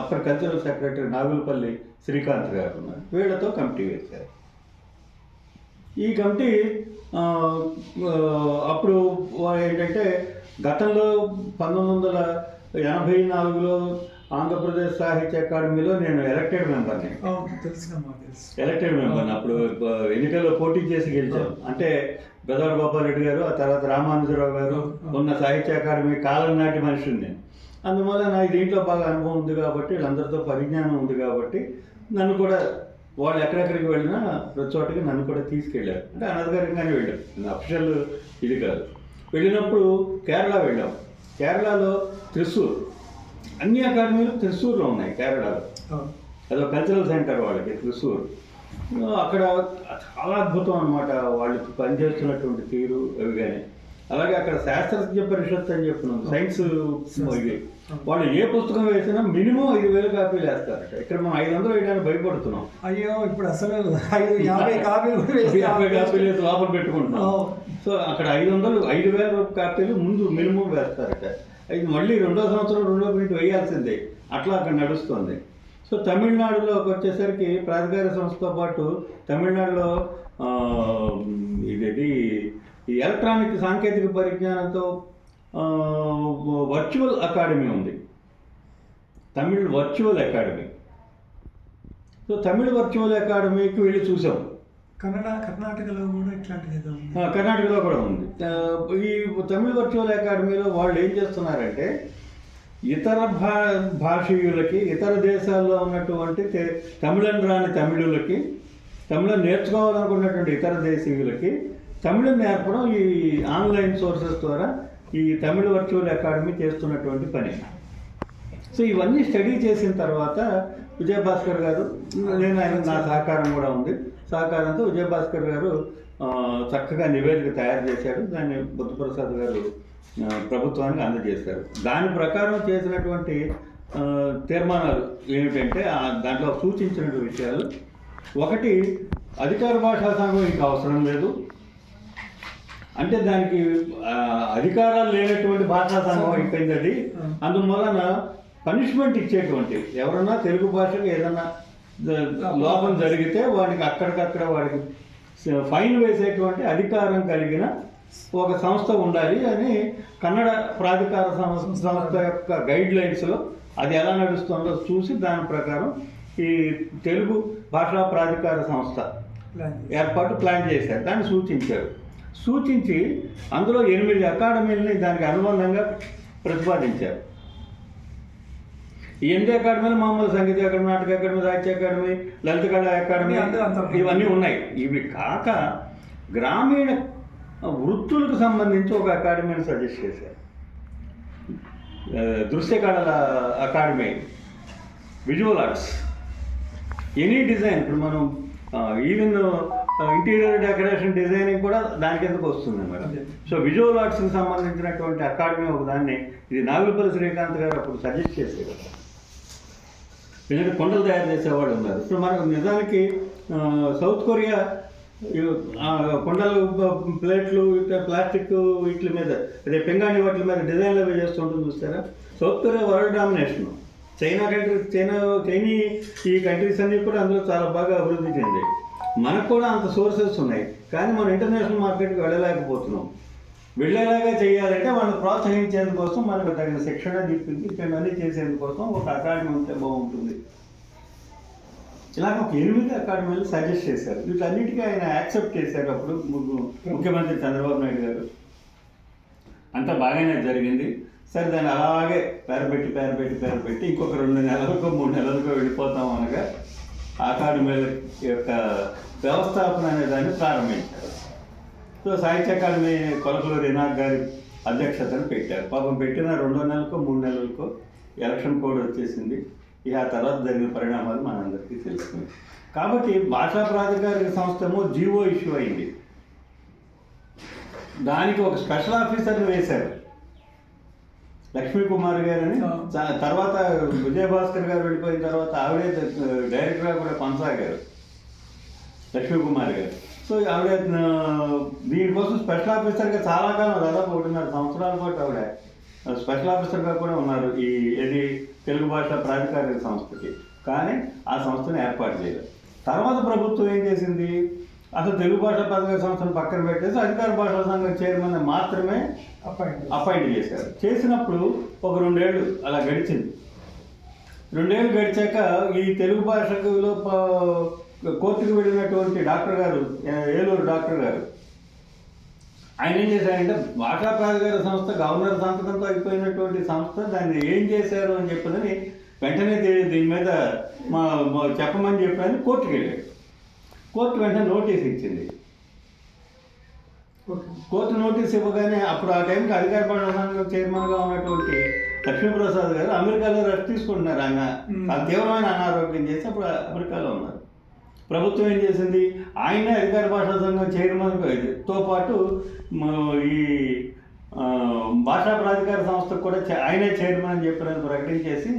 అప్పటి కల్చరల్ సెక్రటరీ నాగులపల్లి శ్రీకాంత్ గారు ఉన్నారు. వీళ్ళతో కమిటీ వేశారు. ఈ కమిటీ అప్పుడు ఏంటంటే గతంలో 1984లో ఆంధ్రప్రదేశ్ సాహిత్య అకాడమీలో నేను ఎలక్టెడ్ మెంబర్ని. అప్పుడు ఎన్నికల్లో పోటీ చేసి గెలిచాను. అంటే బెదవాడ గోపాలరెడ్డి గారు, ఆ తర్వాత రామానుజరావు గారు ఉన్న సాహిత్య అకాడమీ కాలం నాటి మనిషిని నేను. అందువల్ల నాకు దీంట్లో బాగా అనుభవం ఉంది కాబట్టి, వీళ్ళందరితో పరిజ్ఞానం ఉంది కాబట్టి నన్ను కూడా వాళ్ళు ఎక్కడెక్కడికి వెళ్ళినా ప్రతి చోటకి నన్ను కూడా తీసుకెళ్ళారు. అంటే అనధికారికంగానే వెళ్ళాం, అఫిషియల్ ఇది కాదు. వెళ్ళినప్పుడు కేరళ వెళ్ళాం. కేరళలో త్రిశూర్, అన్ని అకాడమీలు త్రిశూర్లో ఉన్నాయి కేరళలో. అదొక కల్చరల్ సెంటర్ వాళ్ళకి త్రిశూర్. అక్కడ చాలా అద్భుతం అనమాట వాళ్ళు పనిచేస్తున్నటువంటి తీరు అవి. కానీ అలాగే అక్కడ శాస్త్రజ్ఞ పరిషత్ అని చెప్పినాం, సైన్స్ ఇది. వాళ్ళు ఏ పుస్తకం వేసినా మినిమం 5,000 కాపీలు వేస్తారట. ఇక్కడ మనం 500 వేయడానికి భయపడుతున్నాం. అయ్యో, ఇప్పుడు అసలు 50 కాపీలు వేసి లోపల పెట్టుకుంటున్నాం. సో అక్కడ 5,000 కాపీలు ముందు మినిమం వేస్తారట. అది మళ్ళీ 2వ సంవత్సరం 2వ ప్రింట్ వేయాల్సిందే. అట్లా అక్కడ నడుస్తుంది. సో తమిళనాడులోకి వచ్చేసరికి ప్రాధికార సంస్థతో పాటు తమిళనాడులో ఇది ఈ ఎలక్ట్రానిక్ సాంకేతిక పరిజ్ఞానంతో వర్చువల్ అకాడమీ ఉంది, Tamil virtual academy. So Tamil virtual అకాడమీకి వెళ్ళి చూసాం. కర్ణాటకలో కూడా ఇట్లాంటిది కర్ణాటకలో కూడా ఉంది. ఈ తమిళ్ వర్చువల్ అకాడమీలో వాళ్ళు ఏం చేస్తున్నారంటే ఇతర భాషీయులకి, ఇతర దేశాల్లో ఉన్నటువంటి తమిళం రాని తమిళులకి, తమిళం నేర్చుకోవాలనుకున్నటువంటి ఇతర దేశీయులకి తమిళం నేర్పడం ఈ ఆన్లైన్ సోర్సెస్ ద్వారా ఈ తమిళ వర్చువల్ అకాడమీ చేస్తున్నటువంటి పని. సో ఇవన్నీ స్టడీ చేసిన తర్వాత విజయభాస్కర్ గారు, నా సహకారం కూడా ఉంది, సహకారంతో విజయభాస్కర్ గారు చక్కగా నివేదిక తయారు చేశాడు. దాన్ని బుద్ధప్రసాద్ గారు ప్రభుత్వానికి అందజేశారు. దాని ప్రకారం చేసినటువంటి తీర్మానాలు ఏమిటంటే దాంట్లో సూచించిన విషయాలు, ఒకటి, అధికార భాషా సంఘం ఇంకా అవసరం లేదు. అంటే దానికి అధికారాలు లేనటువంటి భాషా సంఘం అయిపోయింది అది. అందువలన పనిష్మెంట్ ఇచ్చేటువంటి ఎవరన్నా తెలుగు భాషకు ఏదన్నా లోపం జరిగితే వాడికి అక్కడికక్కడ వాడికి ఫైన్ వేసేటువంటి అధికారం కలిగిన ఒక సంస్థ ఉండాలి అని కన్నడ ప్రాధికార సంస్థ యొక్క గైడ్ లైన్స్లో అది ఎలా నడుస్తుందో చూసి దాని ప్రకారం ఈ తెలుగు భాషా ప్రాధికార సంస్థ ఏర్పాటు ప్లాన్ చేశారు. దాన్ని సూచించి అందులో 8 అకాడమీలని దానికి అనుబంధంగా ప్రతిపాదించారు. ఈ 8 అకాడమీలు మామూలు సంగీత అకాడమీ, నాటక అకాడమీ, సాహిత్య అకాడమీ, లలిత కళా అకాడమీ ఇవన్నీ ఉన్నాయి. ఇవి కాక గ్రామీణ వృత్తులకు సంబంధించి ఒక అకాడమీని సజెస్ట్ చేశారు. దృశ్య కళల academy, visual arts, any design. ఇప్పుడు మనం ఈవెన్ ఇంటీరియర్ డెకరేషన్ డిజైనింగ్ కూడా దాని కిందకు వస్తుంది మేడం. సో విజువల్ ఆర్ట్స్కి సంబంధించినటువంటి అకాడమీ ఒక దాన్ని ఇది నాగులపల్లి శ్రీకాంత్ గారు అప్పుడు సజెస్ట్ చేసేవారు. ఎందుకంటే కొండలు తయారు చేసేవాళ్ళు ఉన్నారు. ఇప్పుడు మనకు నిజానికి సౌత్ కొరియా కొండలు ప్లేట్లు ప్లాస్టిక్ వీటి మీద అదే పెంగాణి వాటి మీద డిజైన్లు అవి చేస్తుంటుంది చూస్తారా. South Korea world domination. చైనీ ఈ కంట్రీస్ అన్నీ కూడా అందులో చాలా బాగా అభివృద్ధి చెందాయి. మనకు కూడా అంత సోర్సెస్ ఉన్నాయి, కానీ మనం ఇంటర్నేషనల్ మార్కెట్కి వెళ్ళలేకపోతున్నాం. వెళ్ళేలాగా చేయాలంటే వాళ్ళని ప్రోత్సహించేందుకోసం మనకు తగిన శిక్షణ ఇవన్నీ చేసేందుకోసం ఒక అకాడమీ ఉంటే బాగుంటుంది. ఇలాగ ఒక 8 అకాడమీలు సజెస్ట్ చేశారు. వీటన్నిటికీ ఆయన యాక్సెప్ట్ చేశారు. అప్పుడు ముఖ్యమంత్రి చంద్రబాబు నాయుడు గారు అంతా బాగానే జరిగింది. సరే దాన్ని అలాగే పేరబెట్టి ఇంకొక 2 నెలలకో 3 నెలలకో వెళ్ళిపోతాం అనగా అకాడమీల యొక్క వ్యవస్థాపన అనే దాన్ని ప్రారంభించారు. సో సాహిత్య అకాడమీ కొలకలూరు రినాక్ గారి అధ్యక్షతను పెట్టారు. పాపం పెట్టిన 2 నెలలకో 3 నెలలకో ఎలక్షన్ కోడ్ వచ్చేసింది. ఇక ఆ తర్వాత జరిగిన పరిణామాలు మనందరికీ తెలుస్తుంది. కాబట్టి భాషా ప్రాధికారిక సంస్థ జీవో ఇష్యూ అయింది. దానికి ఒక స్పెషల్ ఆఫీసర్ని వేశారు, లక్ష్మీ కుమార్ గారని. తర్వాత విజయభాస్కర్ గారు వెళ్ళిపోయిన తర్వాత ఆవిడే డైరెక్టర్గా కూడా కొనసాగారు, లక్ష్మీ కుమార్ గారు. సో ఆవిడ దీనికోసం స్పెషల్ ఆఫీసర్గా చాలా కాలం దాదాపు 1.5 సంవత్సరాల పాటు ఆవిడ స్పెషల్ ఆఫీసర్గా కూడా ఉన్నారు ఇది తెలుగు భాష ప్రాధికారిక సంస్థకి. కానీ ఆ సంస్థను ఏర్పాటు చేయలేదు. తర్వాత ప్రభుత్వం ఏం చేసింది, అసలు తెలుగు భాషా ప్రాధికార సంస్థను పక్కన పెట్టేసి అధికార భాషా సంఘం చైర్మన్ మాత్రమే అపాయింట్ చేశారు. చేసినప్పుడు ఒక 2 ఏళ్ళు అలా గడిచింది. 2 ఏళ్ళు గడిచాక ఈ తెలుగు భాషలో కోర్టుకు వెళ్ళినటువంటి డాక్టర్ గారు, ఏలూరు డాక్టర్ గారు, ఆయన ఏం చేశారంటే భాషా ప్రాధికార సంస్థ గవర్నర్ సంతకంతో అయిపోయినటువంటి సంస్థ దాన్ని ఏం చేశారు అని చెప్పదని వెంటనే దీని మీద చెప్పమని చెప్పని కోర్టుకు వెళ్ళాడు. కోర్టు వెంటనే నోటీస్ ఇచ్చింది. కోర్టు నోటీస్ ఇవ్వగానే అప్పుడు ఆ టైంకి అధికార భాషా సంఘం చైర్మన్గా ఉన్నటువంటి లక్ష్మీప్రసాద్ గారు అమెరికాలో రెస్ట్ తీసుకుంటున్నారు. ఆయన తీవ్రమైన అనారోగ్యం చేసి అప్పుడు అమెరికాలో ఉన్నారు. ప్రభుత్వం ఏం చేసింది, ఆయనే అధికార భాషా సంఘం చైర్మన్తో పాటు ఈ భాషా ప్రాధికార సంస్థకు కూడా ఆయనే చైర్మన్ అని చెప్పారని ప్రకటించేసి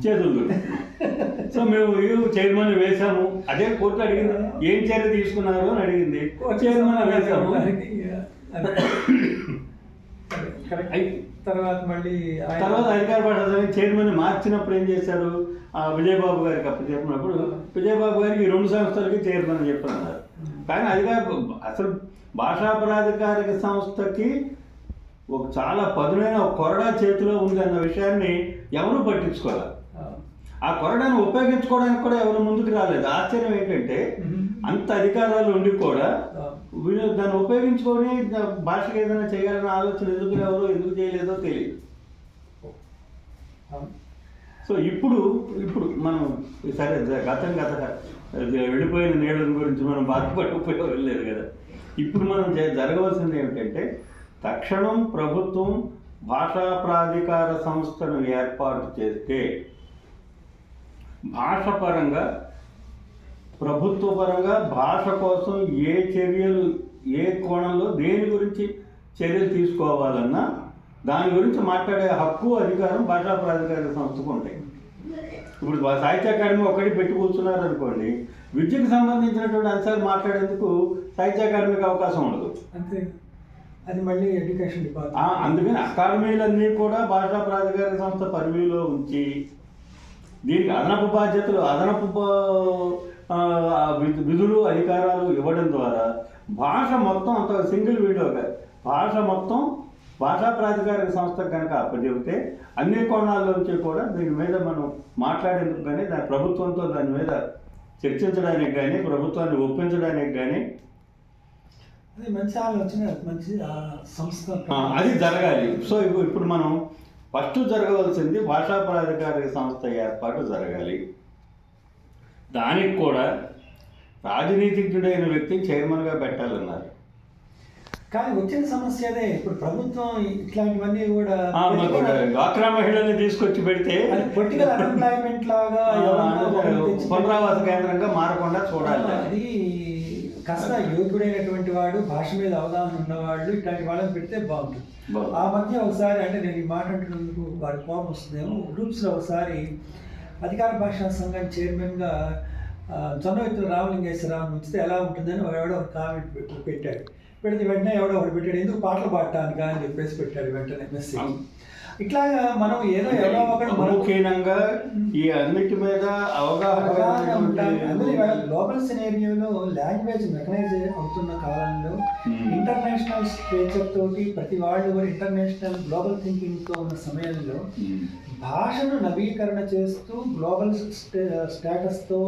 చేతులు. సో మేము చైర్మన్ వేశాము. అదే కోర్టు అడిగింది, ఏం చర్య తీసుకున్నారు అని అడిగింది. చైర్మన్ వేశాము. తర్వాత అధికార భాషా సంఘం చైర్మన్ మార్చినప్పుడు ఏం చేశారు, విజయబాబు గారికి అప్పుడు చెప్పినప్పుడు విజయబాబు గారికి ఈ 2 సంస్థలకి చైర్మన్ అని చెప్పన్నారు. కానీ అసలు భాషా ప్రాధికారిక సంస్థకి ఒక చాలా పదునైన ఒక కొరడా చేతిలో ఉంది అన్న విషయాన్ని ఎవరూ పట్టించుకోవాలి. ఆ కొరడాను ఉపయోగించుకోవడానికి కూడా ఎవరు ముందుకు రాలేదు. ఆశ్చర్యం ఏంటంటే అంత అధికారాలు ఉండి కూడా దాన్ని ఉపయోగించుకొని భాషకు ఏదైనా చేయాలన్న ఆలోచన ఎందుకు చేయలేదో తెలియదు. సో ఇప్పుడు మనం సరే గత వెళ్ళిపోయిన నీళ్ళ గురించి మనం బాధపడకపోయి లేదు కదా. ఇప్పుడు మనం జరగవలసింది ఏమిటంటే తక్షణం ప్రభుత్వం భాషా ప్రాధికార సంస్థను ఏర్పాటు చేస్తే భాషపరంగా ప్రభుత్వపరంగా భాష కోసం ఏ చర్యలు ఏ కోణంలో దేని గురించి చర్యలు తీసుకోవాలన్నా దాని గురించి మాట్లాడే హక్కు అధికారం భాషా ప్రాధికారిక సంస్థకు ఉంటాయి. ఇప్పుడు సాహిత్య అకాడమీ ఒకటి పెట్టి కూర్చున్నారు అనుకోండి, విద్యకు సంబంధించినటువంటి అంశాలు మాట్లాడేందుకు సాహిత్య అకాడమీకి అవకాశం ఉండదు. అంతే, అది మళ్ళీ ఎడ్యుకేషన్ డిపార్ట్మెంట్. అందుకని అకాడమీలన్నీ కూడా భాషా ప్రాధికార సంస్థ పరిధిలో ఉంచి దీనికి అదనపు బాధ్యతలు, విధులు, అధికారాలు ఇవ్వడం ద్వారా భాష మొత్తం అంత సింగిల్ వీడియోగా భాష మొత్తం భాషా ప్రాధికారిక సంస్థకు కనుక అప్పచెబితే అన్ని కోణాల్లోంచి కూడా దీని మీద మనం మాట్లాడేందుకు కానీ, దాని ప్రభుత్వంతో దాని మీద చర్చించడానికి కానీ, ప్రభుత్వాన్ని ఒప్పించడానికి కానీ అది మంచి ఆలోచన, మంచి సంస్థ అది జరగాలి. సో ఇప్పుడు మనం ఫస్ట్ జరగవలసింది భాషా ప్రాధికారిక సంస్థ ఏర్పాటు జరగాలి. దానికి కూడా రాజనీతిజ్ఞుడైన వ్యక్తి చైర్మన్గా పెట్టాలన్నారు. కానీ వచ్చిన సమస్య అదే. ఇప్పుడు ప్రభుత్వం ఇట్లాంటివన్నీ కూడా డ్వాక్రా మహిళల్ని తీసుకొచ్చి పెడితే పొలిటికల్ అన్ఎంప్లాయ్మెంట్ లాగా పునరావాస కేంద్రంగా మారకుండా చూడాలి. అది కాస్త యోగ్యుడైనటువంటి వాడు, భాష మీద అవగాహన ఉన్నవాళ్ళు ఇట్లాంటి వాళ్ళని పెడితే బాగుంటుంది. ఆ మధ్య ఒకసారి, అంటే నేను ఈ మాట అంటున్నందుకు వారి కోపం వస్తుందేమో, గ్రూప్స్లో ఒకసారి అధికార భాషా సంఘం చైర్మన్గా జొన్నవెత్తుల రామలింగేశ్వరరావుని ఉంచితే ఎలా ఉంటుందని ఎవడో ఒక కామెంట్ పెట్టాడు. పెడితే వెంటనే ఎవడో ఒకటి పెట్టాడు, ఎందుకు పాటలు పాడటానికి అని చెప్పేసి పెట్టాడు వెంటనే మెసేజ్. ఇట్లాగా మనం ఏదో ఎవరో ఒకటి ముఖ్యంగా ఈ అన్నిటి మీద అవగాహన ఉండాలి. అందులో ఇవాళ గ్లోబల్ సినేరియోలో లాంగ్వేజ్ మెకనైజ్ అవుతున్న కాలంలో ఇంటర్నేషనల్ స్ట్రేచర్ తోటి ప్రతి వాళ్ళు కూడా ఇంటర్నేషనల్ గ్లోబల్ థింకింగ్తో ఉన్న సమయంలో భాషను నవీకరణ చేస్తూ గ్లోబల్ స్టేటస్తో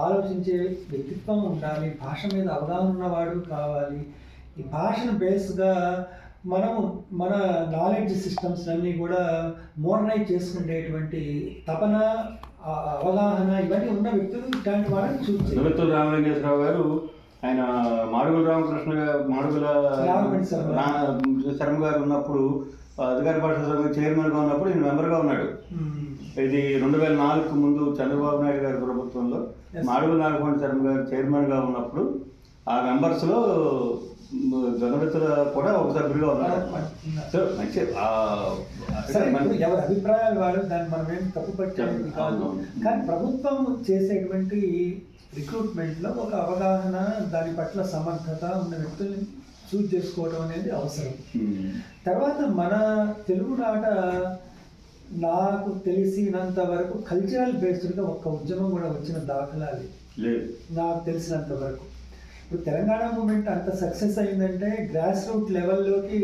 ఆలోచించే వ్యక్తిత్వం ఉండాలి. భాష మీద అవగాహన ఉన్నవాడు కావాలి. ఈ భాషను బేస్గా మనము మన నాలెడ్జ్ సిస్టమ్స్ అన్నీ కూడా మోడర్నైజ్ చేసుకునేటువంటి తపన, అవగాహన ఇవన్నీ ఉన్న వ్యక్తులు ఇట్లాంటి వాళ్ళని చూసి జొన్నవెత్తుల రామలింగేశ్వరరావు గారు, ఆయన మాడుగుల రామకృష్ణ గారు, మాడుగుల శర్మ గారు ఉన్నప్పుడు అధికార భాషా సంఘం చైర్మన్గా ఉన్నప్పుడు ఈయన మెంబర్గా ఉన్నాడు. ఇది 2004 ముందు చంద్రబాబు నాయుడు గారి ప్రభుత్వంలో మాడుగుల నాగపండి శర్మ గారు చైర్మన్గా ఉన్నప్పుడు ఆ మెంబర్స్లో జొన్నవెత్తుల కూడా ఒక సభ్యుడిగా ఉన్నారు. సో మంచి ఎవరి అభిప్రాయాలు వాడు, దాన్ని మనం ఏం తప్పు పట్టేది కాదు. కానీ ప్రభుత్వం చేసేటువంటి రిక్రూట్మెంట్లో ఒక అవగాహన, దాని పట్ల సమర్థత ఉన్న వ్యక్తుల్ని చూజ్ చేసుకోవడం అనేది అవసరం. తర్వాత మన తెలుగునాట నాకు తెలిసినంత వరకు కల్చరల్ బేస్డ్గా ఒక్క ఉద్యమం కూడా వచ్చిన దాఖలాలు లేదు నాకు తెలిసినంత వరకు. ఇప్పుడు తెలంగాణ మూమెంట్ అంత సక్సెస్ అయిందంటే, గ్రాస్ రూట్ లెవెల్లోకి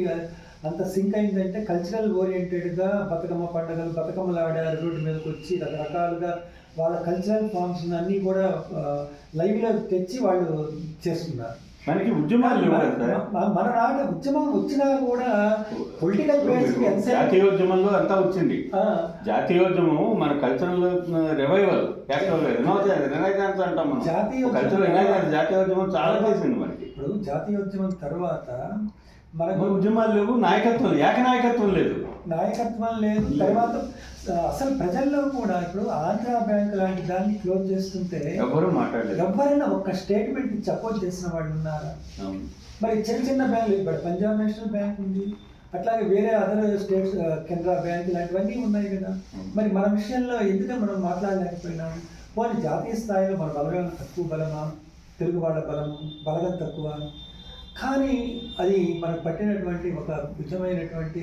అంత సింక్ అయిందంటే కల్చరల్ ఓరియంటెడ్గా బతుకమ్మ పండుగలు, బతుకమ్మలు ఆడారు, రోడ్డు మీదకి వచ్చి రకరకాలుగా వాళ్ళ కల్చరల్ ఫార్మ్స్ అన్నీ కూడా లైవ్లో తెచ్చి వాళ్ళు చేస్తున్నారు. మనకి ఉద్యమాలు మన నాట ఉద్యమం వచ్చినా కూడా పొలిటికల్ బేస్ జాతీయోద్యమంలో అంతా వచ్చింది. జాతీయోద్యమం మన కల్చరల్ రివైవల్, రినైజాన్స్ అంటాం మనం. కల్చరల్ రినైజాన్స్ జాతీయోద్యమం చాలా చేసింది మనకి. ఇప్పుడు జాతీయోద్యమం తర్వాత మనకు ఉద్యమాలు లేవు, నాయకత్వం, ఏకనాయకత్వం లేదు, నాయకత్వం లేదు. తర్వాత అసలు ప్రజల్లో కూడా ఇప్పుడు ఆంధ్ర బ్యాంక్ లాంటి దాన్ని క్లోజ్ చేస్తుంటే ఎవరు మాట్లాడలేదు. ఎవరైనా ఒక్క స్టేట్మెంట్ సపోర్ట్ చేసిన వాళ్ళు ఉన్నారా? మరి చిన్న చిన్న బ్యాంకులు, ఇప్పుడు పంజాబ్ నేషనల్ బ్యాంక్ ఉంది, అట్లాగే వేరే అదర్ స్టేట్స్ కెనరా బ్యాంక్ ఇలాంటివన్నీ ఉన్నాయి కదా. మరి మన విషయంలో ఎందుకంటే మనం మాట్లాడలేకపోయినాము. పోనీ జాతీయ స్థాయిలో మన బలగం తక్కువ బలమా, తెలుగు వాళ్ళ బలగం తక్కువ, కానీ అది మనకు పట్టినటువంటి ఒక విధమైనటువంటి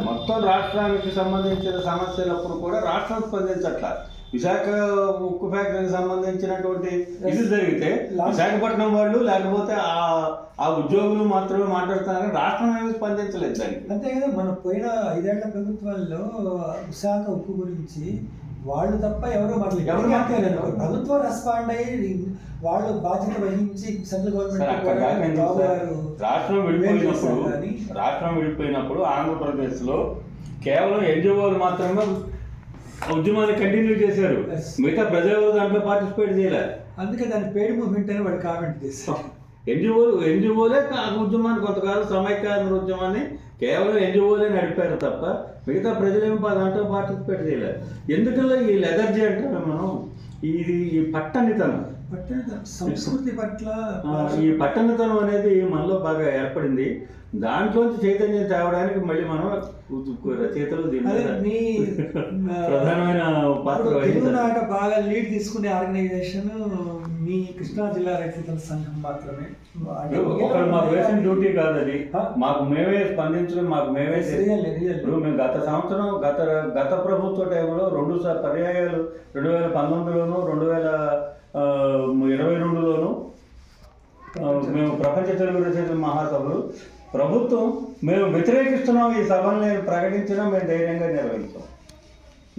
మొత్తం రాష్ట్రానికి సంబంధించిన సమస్యలప్పుడు కూడా రాష్ట్రం స్పందించట్ల. విశాఖ ఉక్కు ఫ్యాక్టరీకి సంబంధించినటువంటి ఇది జరిగితే విశాఖపట్నం వాళ్ళు లేకపోతే ఆ ఉద్యోగులు మాత్రమే మాట్లాడుతున్నారు, రాష్ట్రం ఏమి స్పందించలేదు దానికి. అంతే కదా. మన పోయిన 5 ఏళ్ల ప్రభుత్వాల్లో విశాఖ ఉక్కు గురించి వాళ్ళు తప్ప ఎవరు మాట్లాడలేదు. ప్రభుత్వం రెస్పాండ్ అయ్యి వాళ్ళు బాధ్యత వహించి సెంట్రల్ గవర్నమెంట్ రాష్ట్రం విడిపోయినప్పుడు ఆంధ్రప్రదేశ్లో కేవలం ఎన్జిఓలు మాత్రమే ఉద్యమాన్ని కంటిన్యూ చేశారు, మిగతా ప్రజలు దాంట్లో పార్టిసిపేట్ చేయలేదు. అందుకే దాని పేడ్ మూవ్మెంట్ అని వాడు కామెంట్ చేశారు. ఎన్జిఓలే ఉద్యమాన్ని కొంతకాలం సమైక్యాంధ్ర ఉద్యమాన్ని కేవలం ఎన్జిఓలే నడిపారు తప్ప మిగతా ప్రజలేమో దాంట్లో పార్టిసిపేట్ చేయలేదు. ఎందుకల్లా ఈ లెదర్జీ అంటారు మనం, ఇది ఈ పట్టణితనం, సంస్కృతి పట్ల ఈ పట్టణితనం అనేది మనలో బాగా ఏర్పడింది. దాంట్లోంచి చైతన్యం తేవడానికి మళ్ళీ మనం రచయితలు దీని ప్రధానమైన పాత్ర తెలుగునాట బాగా లీడ్ తీసుకునే ఆర్గనైజేషన్ మీ కృష్ణా జిల్లా రచయితల సంఘం మాత్రమే ఒకరు మాకు వేసిన డ్యూటీ కాదు అది, మాకు మేమే స్పందించడం, మాకు మేమే ఇప్పుడు మేము గత సంవత్సరం గత ప్రభుత్వ టైంలో 2 పర్యాయాలు 2019లోను 2022లోను మేము ప్రపంచ తెలుగు రచయితల మహాసభలు ప్రభుత్వం మేము వ్యతిరేకిస్తున్నాం ఈ సభల్ని ప్రకటించినా మేము ధైర్యంగా నిర్వహించాం.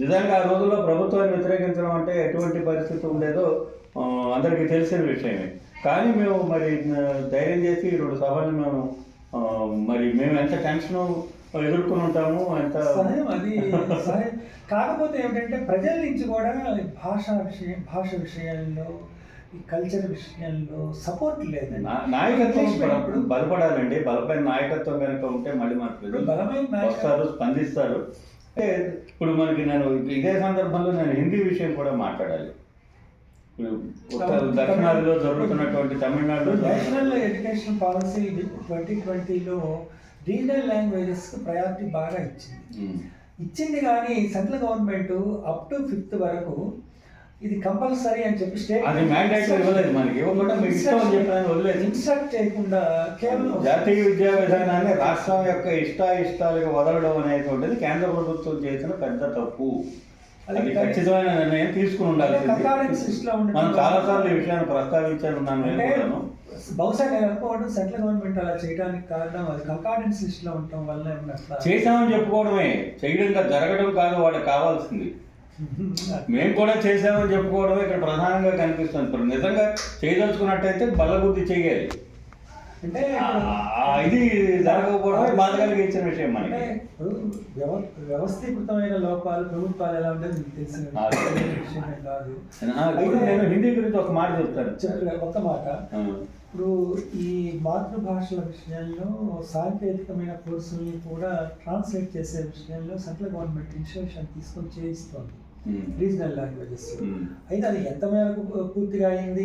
నిజంగా ఆ రోజుల్లో ప్రభుత్వాన్ని వ్యతిరేకించడం అంటే ఎటువంటి పరిస్థితి ఉండేదో అందరికీ తెలిసిన విషయమే. కానీ మేము మరి ధైర్యం చేసి 2 సభలు మేము మరి మేము ఎంత టెన్షన్ ఎదుర్కొని ఉంటాము ఎంత అది కాకపోతే ఏమిటంటే ప్రజల నుంచి కూడా భాష విషయాల్లో ఈ కల్చర్ విషయంలో సపోర్ట్ లేదండి. నాయకత్వం ఇప్పుడు బలపడాలండి. బలమైన నాయకత్వం కనుక ఉంటే మళ్ళీ మనకు వస్తారు, స్పందిస్తారు. అంటే ఇప్పుడు మనకి నేను ఇదే సందర్భంలో నేను హిందీ విషయం కూడా మాట్లాడాలి. ఇప్పుడు దక్షిణాదిలో జరుగుతున్నటువంటి తమిళనాడులో నేషనల్ ఎడ్యుకేషన్ పాలసీ 2020లో రీజనల్ లాంగ్వేజెస్ ప్రయారిటీ బాగా ఇచ్చింది కానీ central government up to 5th వరకు ఇది కంపల్సరీ అని చెప్పి స్టేట్ అది మ్యాండేటరీ ఇవ్వలేదు మనకి, ఇవ్వకుండా మీకు ఇష్టం అని చెప్పి వదిలేదు. ఇన్స్ట్రక్ట్ చేయకుండా కేవలం జాతీయ విద్యా విధానాన్ని రాష్ట్రం యొక్క ఇష్టాలుగా వదలడం అనేటువంటిది కేంద్ర ప్రభుత్వం చేసిన పెద్ద తప్పు. అది ఖచ్చితమైన నిర్ణయం తీసుకుని ఉండాల్సింది. మనం చాలాసార్లు ఈ విషయాన్ని ప్రస్తావించాను. బహుశా నేను అనుకోవడం సెంట్రల్ గవర్నమెంట్ అలా చేయడానికి కారణం అది కంకార్డెన్స్ లిస్ట్ లో ఉండటం వల్ల చేసామని చెప్పుకోవడమే, చేయడంగా జరగడం కాదు వాడికి కావాల్సింది. మేము కూడా చేసామని చెప్పుకోవడమే ఇక్కడ ప్రధానంగా కనిపిస్తుంది. నిజంగా చేయదలుచుకున్నట్టయితే బల్లబుద్ధి చేయాలి. అంటే ఇది జరగకపోవడమే బాధ కలిగించిన విషయం. మనకి వ్యవస్థీకృతమైన లోపాలు ప్రభుత్వాలు ఎలా ఉంటే మీకు తెలిసిన విషయమే కాదు. నేను హిందీ గురించి ఒక మాట చెప్తాను. ఒక మాట, ఇప్పుడు ఈ మాతృభాషల విషయంలో సాంకేతికమైన కోర్సుల్ని కూడా ట్రాన్స్లేట్ చేసే విషయంలో సెంట్రల్ గవర్నమెంట్ ఇనిషియేషన్ తీసుకొని చేయిస్తోంది రీజనల్ లాంగ్వేజెస్. అయితే అది ఎంత మేరకు పూర్తిగా అయింది,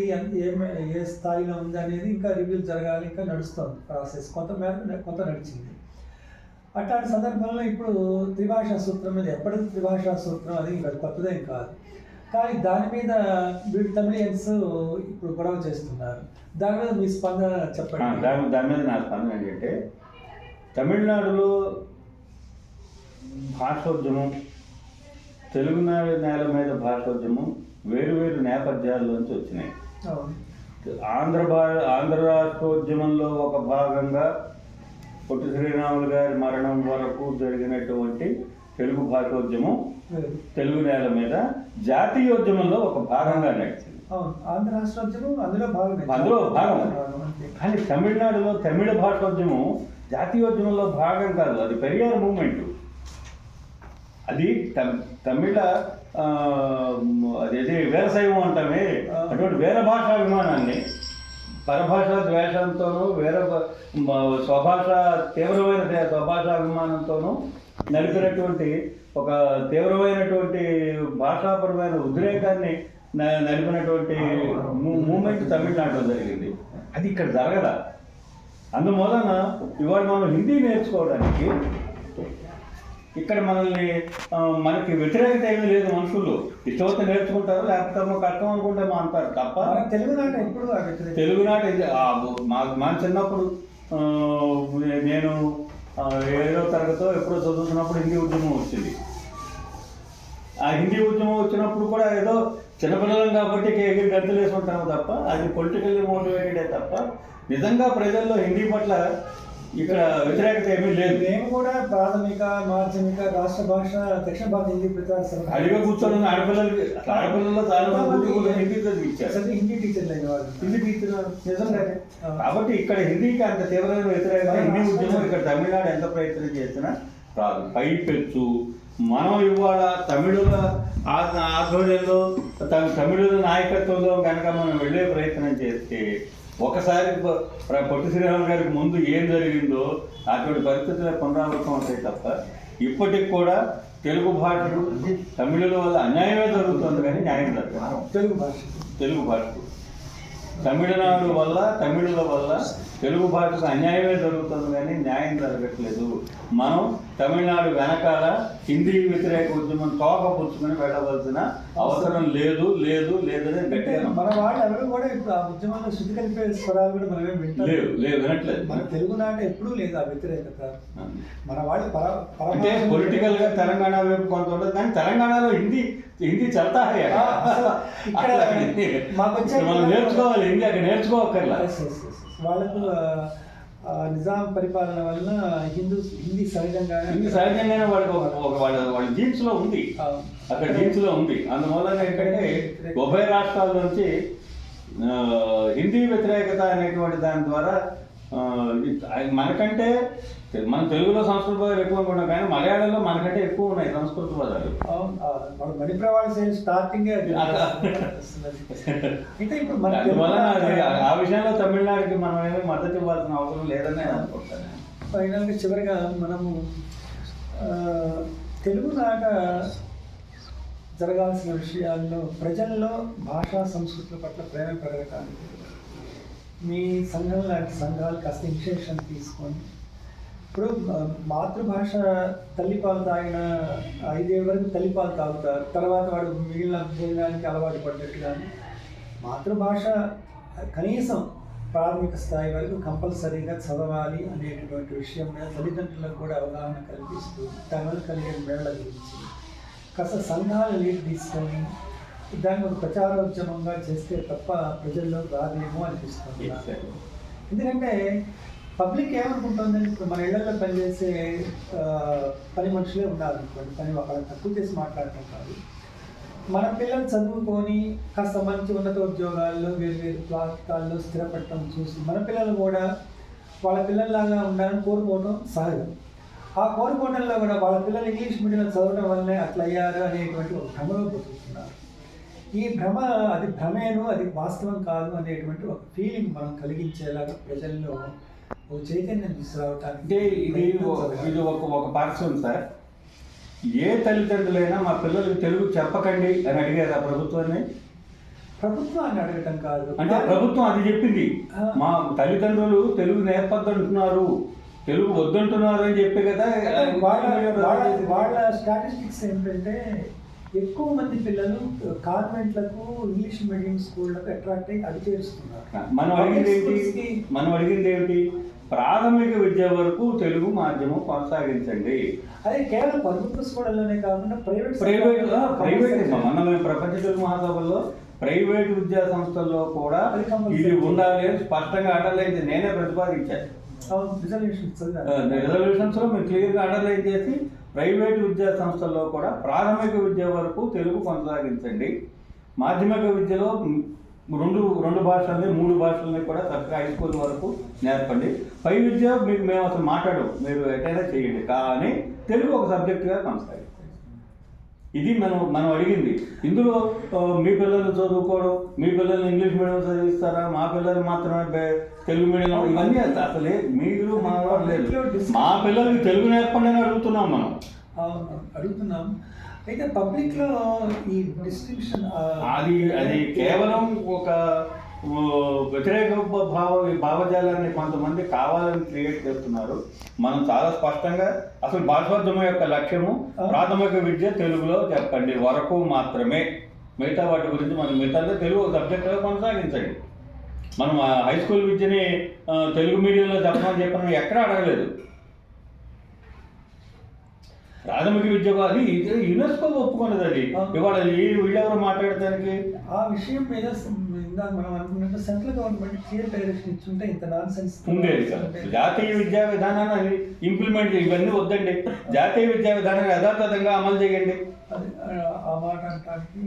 ఏ స్థాయిలో ఉంది అనేది ఇంకా రివ్యూ జరగాలి, ఇంకా నడుస్తుంది ప్రాసెస్. కొంత నడిచింది. అట్లాంటి సందర్భంలో ఇప్పుడు త్రిభాషా సూత్రం మీద ఎప్పటికీ త్రిభాషా సూత్రం అది కొత్తదేం కాదు. కానీ దాని మీద వీళ్ళు తమిళియన్స్ ఇప్పుడు గొడవ చేస్తున్నారు. దాని మీద మీ స్పందన చెప్పండి. దాని మీద నా స్పందన ఏంటంటే, తమిళనాడులో భాషోద్యమం, తెలుగు నేల మీద భాషోద్యమం వేరు నేపథ్యాల్లోంచి వచ్చినాయి. ఆంధ్ర రాష్ట్రోద్యమంలో ఒక భాగంగా పొట్టి శ్రీరాములు గారి మరణం వరకు జరిగినటువంటి తెలుగు భాషోద్యమం తెలుగు నేల మీద జాతీయోద్యమంలో ఒక భాగంగా నడిచింది. ఆంధ్ర రాష్ట్రోద్యమం అందులో భాగం. కానీ తమిళనాడులో తమిళ భాషోద్యమం జాతీయోద్యమంలో భాగం కాదు, అది పెరియార్ మూమెంట్. అది తమిళ అదేది వీరశైవం అంటామే, అటువంటి వేరే భాషాభిమానాన్ని పరభాషా ద్వేషంతోనూ తీవ్రమైన స్వభాషాభిమానంతోనూ నడిపినటువంటి ఒక తీవ్రమైనటువంటి భాషాపరమైన ఉద్రేకాన్ని నడిపినటువంటి మూమెంట్ తమిళనాడులో జరిగింది. అది ఇక్కడ జరగల. అందువలన ఇవాళ మనం హిందీ నేర్చుకోవడానికి ఇక్కడ మనకి వ్యతిరేకత ఏమీ లేదు. మనుషులు ఇష్టమైతే నేర్చుకుంటారు, లేకపోతే కష్టం అనుకుంటే మాంటారు తప్ప తెలుగునాట మా చిన్నప్పుడు నేను 7వ తరగతిలో ఎప్పుడో చదువుతున్నప్పుడు హిందీ ఉద్యమం వచ్చింది. ఆ హిందీ ఉద్యమం వచ్చినప్పుడు కూడా ఏదో చిన్నపిల్లలం కాబట్టి కేకి గంతులు వేసుకుంటాము తప్ప అది పొలిటికల్లీ మోటివేటెడే తప్ప నిజంగా ప్రజల్లో హిందీ పట్ల ఇక్కడ వ్యతిరేకత ఏమీ లేదు. మేము కూడా ప్రాథమిక మాధ్యమిక రాష్ట్ర భాష దక్షిణ భారత హిందీ ప్రచారం అడిగా కూర్చొని ఆడపిల్లల్లో చాలా మంది హిందీ ఇచ్చారు. హిందీ టీచర్లు అయిన వాళ్ళు హిందీ టీచర్ నిజంగానే. కాబట్టి ఇక్కడ హిందీకి అంత తీవ్రమైన వ్యతిరేకత హిందీ ఉద్యమం ఇక్కడ తమిళనాడు ఎంత ప్రయత్నం చేసినా రాదు. పైపెచ్చు మనం ఇవాళ తమిళుల ఆధ్వర్యంలో తమిళుల నాయకత్వంలో కనుక మనం వెళ్ళే ప్రయత్నం చేస్తే ఒకసారి పొట్టి శ్రీరాములు గారికి ముందు ఏం జరిగిందో అటువంటి పరిస్థితుల పునరావృతం అవుతాయి తప్ప ఇప్పటికి కూడా తెలుగు భాషకు తమిళుల వల్ల అన్యాయమే జరుగుతుంది కానీ న్యాయం జరగదు. తెలుగు భాషకు తమిళనాడు వల్ల తమిళుల వల్ల తెలుగు భాషకు అన్యాయమే జరుగుతుంది కానీ న్యాయం జరగట్లేదు. మనం తమిళనాడు వెనకాల హిందీ వ్యతిరేక ఉద్యమం తోక పుచ్చుకొని వెళ్ళవలసిన అవసరం లేదు లేదు లేదని గట్టిగా మన వాళ్ళు ఎవరు కూడా ఇప్పుడు ఆ ఉద్యమంలో శృతి కలిపే స్వరాలు కూడా మనమే లేవు వినట్లేదు. మన తెలుగునాట ఎప్పుడూ లేదు ఆ వ్యతిరేకత. మన వాళ్ళు అంటే పొలిటికల్ గా తెలంగాణ వైపు కొంత ఉండదు, కానీ తెలంగాణలో హిందీ చల్తా హై. మనం నేర్చుకోవాలి హిందీ, అక్కడ నేర్చుకోవక్కర్లా. వాళ్ళకు నిజాం పరిపాలన వలన హిందీ సహజంగానే వాళ్ళ జీన్స్ లో ఉంది, అక్కడ జీన్స్ లో ఉంది. అందువల్ల ఏంటంటే ఉభయ రాష్ట్రాల నుంచి హిందీ వ్యతిరేకత అనేటువంటి దాని ద్వారా మనకంటే మన తెలుగులో సంస్కృత పదాలు ఎక్కువ అనుకున్నాం, కానీ మలయాళంలో మనకంటే ఎక్కువ ఉన్నాయి సంస్కృత పదాలు. అందువల్ల ఆ విషయంలో తమిళనాడుకి మనం ఏమీ మద్దతు ఇవ్వాల్సిన అవసరం లేదని నేను అనుకుంటాను. ఫైనల్గా చివరిగా మనము తెలుగునాట జరగాల్సిన విషయాల్లో ప్రజల్లో భాషా సంస్కృతుల పట్ల ప్రేమ పెరగటానికి మీ సంఘం లాంటి సంఘాలు కాస్త ఇనిషియేషన్ తీసుకొని, ఇప్పుడు మాతృభాష తల్లిపాలు తాగిన 5 ఏళ్ళ వరకు తల్లిపాలు తాగుతారు, తర్వాత వాడు మిగిలిన భోజనానికి అలవాటు పడ్డట్టుగానే మాతృభాష కనీసం ప్రాథమిక స్థాయి వరకు కంపల్సరీగా చదవాలి అనేటటువంటి విషయం మీద తల్లిదండ్రులకు కూడా అవగాహన కల్పిస్తూ తమను కలిగే మేళ గురించి కాస్త సంఘాలు లీడ్ తీసుకొని దాన్ని ఒక ప్రచారోద్యమంగా చేస్తే తప్ప ప్రజల్లో రాదేమో అనిపిస్తుంది. ఎందుకంటే పబ్లిక్ ఏమనుకుంటుందంటే ఇప్పుడు మన ఇళ్లలో పనిచేసే పని మనుషులే ఉండాలనుకోండి, పని వాళ్ళని తక్కువ చేసి మాట్లాడటం కాదు. మన పిల్లలు చదువుకొని కాస్త మంచి ఉన్నత ఉద్యోగాల్లో వేరు ప్రాంతాల్లో స్థిరపడటం చూసి మన పిల్లలు కూడా వాళ్ళ పిల్లల్లాగా ఉండాలని కోరుకోవడం సహజం. ఆ కోరుకోవడంలో కూడా వాళ్ళ పిల్లలు ఇంగ్లీష్ మీడియంలో చదవడం వల్లనే అట్లా అయ్యారు అనేటువంటి ఒక భ్రమలో బతుకుతున్నారు. ఈ భ్రమ అది భ్రమేను, అది వాస్తవం కాదు అనేటువంటి ఒక ఫీలింగ్ మనం కలిగించేలాగా ప్రజల్లో ఒక చైతన్యం తీసుకురావటానికి ఇది ఒక పార్శ్వం సార్. ఏ తల్లిదండ్రులైనా మా పిల్లలకి తెలుగు చెప్పకండి అని అడిగారు ఆ ప్రభుత్వాన్ని అడగటం కాదు, అంటే ప్రభుత్వం అది చెప్పింది. మా తల్లిదండ్రులు తెలుగు నేర్పద్దంటున్నారు, తెలుగు వద్దంటున్నారు అని చెప్పి కదా. వాళ్ళ స్టాటిస్టిక్స్ ఏంటంటే ఎక్కువ మంది పిల్లలు కాన్వెంట్లకు ఇంగ్లీష్ మీడియం స్కూళ్ళకు అట్రాక్ట్ అయ్యి అది చేస్తున్నారు. మనం అడిగింది ఏమిటి? ప్రాథమిక విద్య వరకు తెలుగు మాధ్యమం కొనసాగించండి. అదే కేవలం ప్రభుత్వ స్కూళ్ళలోనే కాకుండా ప్రైవేట్ మన ప్రపంచ తెలుగు మహాసభల్లో ప్రైవేట్ విద్యా సంస్థల్లో కూడా ఇది ఉండాలి అని స్పష్టంగా అండర్లైన్ చేసి నేనే ప్రతిపాదించాను. రిజర్వేషన్స్ లో మీరు క్లియర్గా అండర్లైన్ చేసి ప్రైవేట్ విద్యా సంస్థల్లో కూడా ప్రాథమిక విద్య వరకు తెలుగు కొనసాగించండి. మాధ్యమిక విద్యలో రెండు భాషల్ని 3 భాషల్ని కూడా చక్కగా హై స్కూల్ వరకు నేర్పండి. పై విద్య మీకు మేము అసలు మాట్లాడము, మీరు ఎటైనా చేయండి, కానీ తెలుగు ఒక సబ్జెక్టుగా కొనసాగించండి. ఇది మనం అడిగింది. ఇందులో మీ పిల్లలు చదువుకోవడం, మీ పిల్లల్ని ఇంగ్లీష్ మీడియం చదివిస్తారా, మా పిల్లలు మాత్రమే తెలుగు మీడియం, ఇవన్నీ అసలే మీరు మా వాళ్ళు లేదు. మా పిల్లలకి తెలుగు నేర్పండి అని అడుగుతున్నాం మనం. అడుగుతున్నాం. అయితే పబ్లిక్లో ఈ డిస్ట్రిబ్యూషన్ అది కేవలం ఒక వ్యతిరేక భావజాలాన్ని కొంతమంది కావాలని క్రియేట్ చేస్తున్నారు. మనం చాలా స్పష్టంగా అసలు భాషోద్యమం యొక్క లక్ష్యము ప్రాథమిక విద్య తెలుగులో చెప్పండి వరకు మాత్రమే. మిగతా వాటి గురించి మనం మిగతా తెలుగు సబ్జెక్టుగా కొనసాగించండి. మనం హై స్కూల్ విద్యని తెలుగు మీడియంలో చెప్పమని ఎక్కడా అడగలేదు. ప్రాథమిక విద్య అది యునెస్కో ఒప్పుకున్నది. అది ఇవాళ వీళ్ళెవరు మాట్లాడటానికి ఆ విషయం మీద మనం అనుకున్నట్టు సెంట్రల్ గవర్నమెంట్ క్లియర్ డైరెక్షన్ ఇచ్చుంటే ఇంత నాన్సెన్స్ ఉండేది సార్. జాతీయ విద్యా విధానాన్ని ఇంప్లిమెంట్ ఇవన్నీ వద్దండి, జాతీయ విద్యా విధానాన్ని యథాతథంగా అమలు చేయండి. ఆ మాట అనడానికి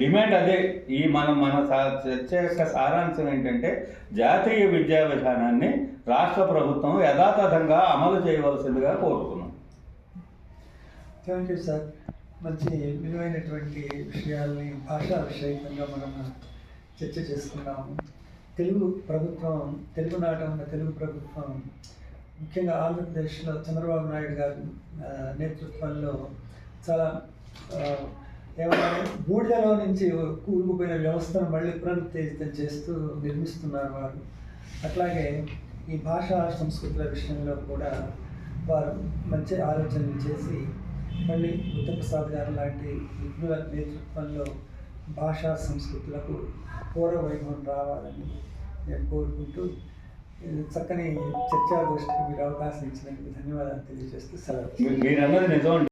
డిమాండ్ అదే. ఈ మన చర్చ యొక్క సారాంశం ఏంటంటే జాతీయ విద్యా విధానాన్ని రాష్ట్ర ప్రభుత్వం యథాతథంగా అమలు చేయవలసిందిగా కోరుతున్నాం. Thank you sir. మంచి విలువైనటువంటి విషయాల్ని భాషా విషయంగా మనం చర్చ చేసుకున్నాము. తెలుగునాట ఉన్న తెలుగు ప్రభుత్వం ముఖ్యంగా ఆంధ్రప్రదేశ్లో చంద్రబాబు నాయుడు గారి నేతృత్వంలో చాలా ఏమన్నా బూడిదలో నుంచి కూరుకుపోయిన వ్యవస్థను మళ్ళీ పునరుత్తేజితం చేస్తూ నిర్మిస్తున్నారు వారు. అట్లాగే ఈ భాషా సంస్కృతుల విషయంలో కూడా వారు మంచి ఆలోచనలు చేసి మళ్ళీ బుద్ధప్రసాద్ గారు లాంటి నిపుణుల నేతృత్వంలో భాషా సంస్కృతులకు పూర్వ వైభవం రావాలని నేను కోరుకుంటూ చక్కని చర్చాగోష్ఠికి మీరు అవకాశం ఇచ్చినందుకు ధన్యవాదాలు తెలియజేస్తూ సెలవు. మీరు అన్నది నిజం.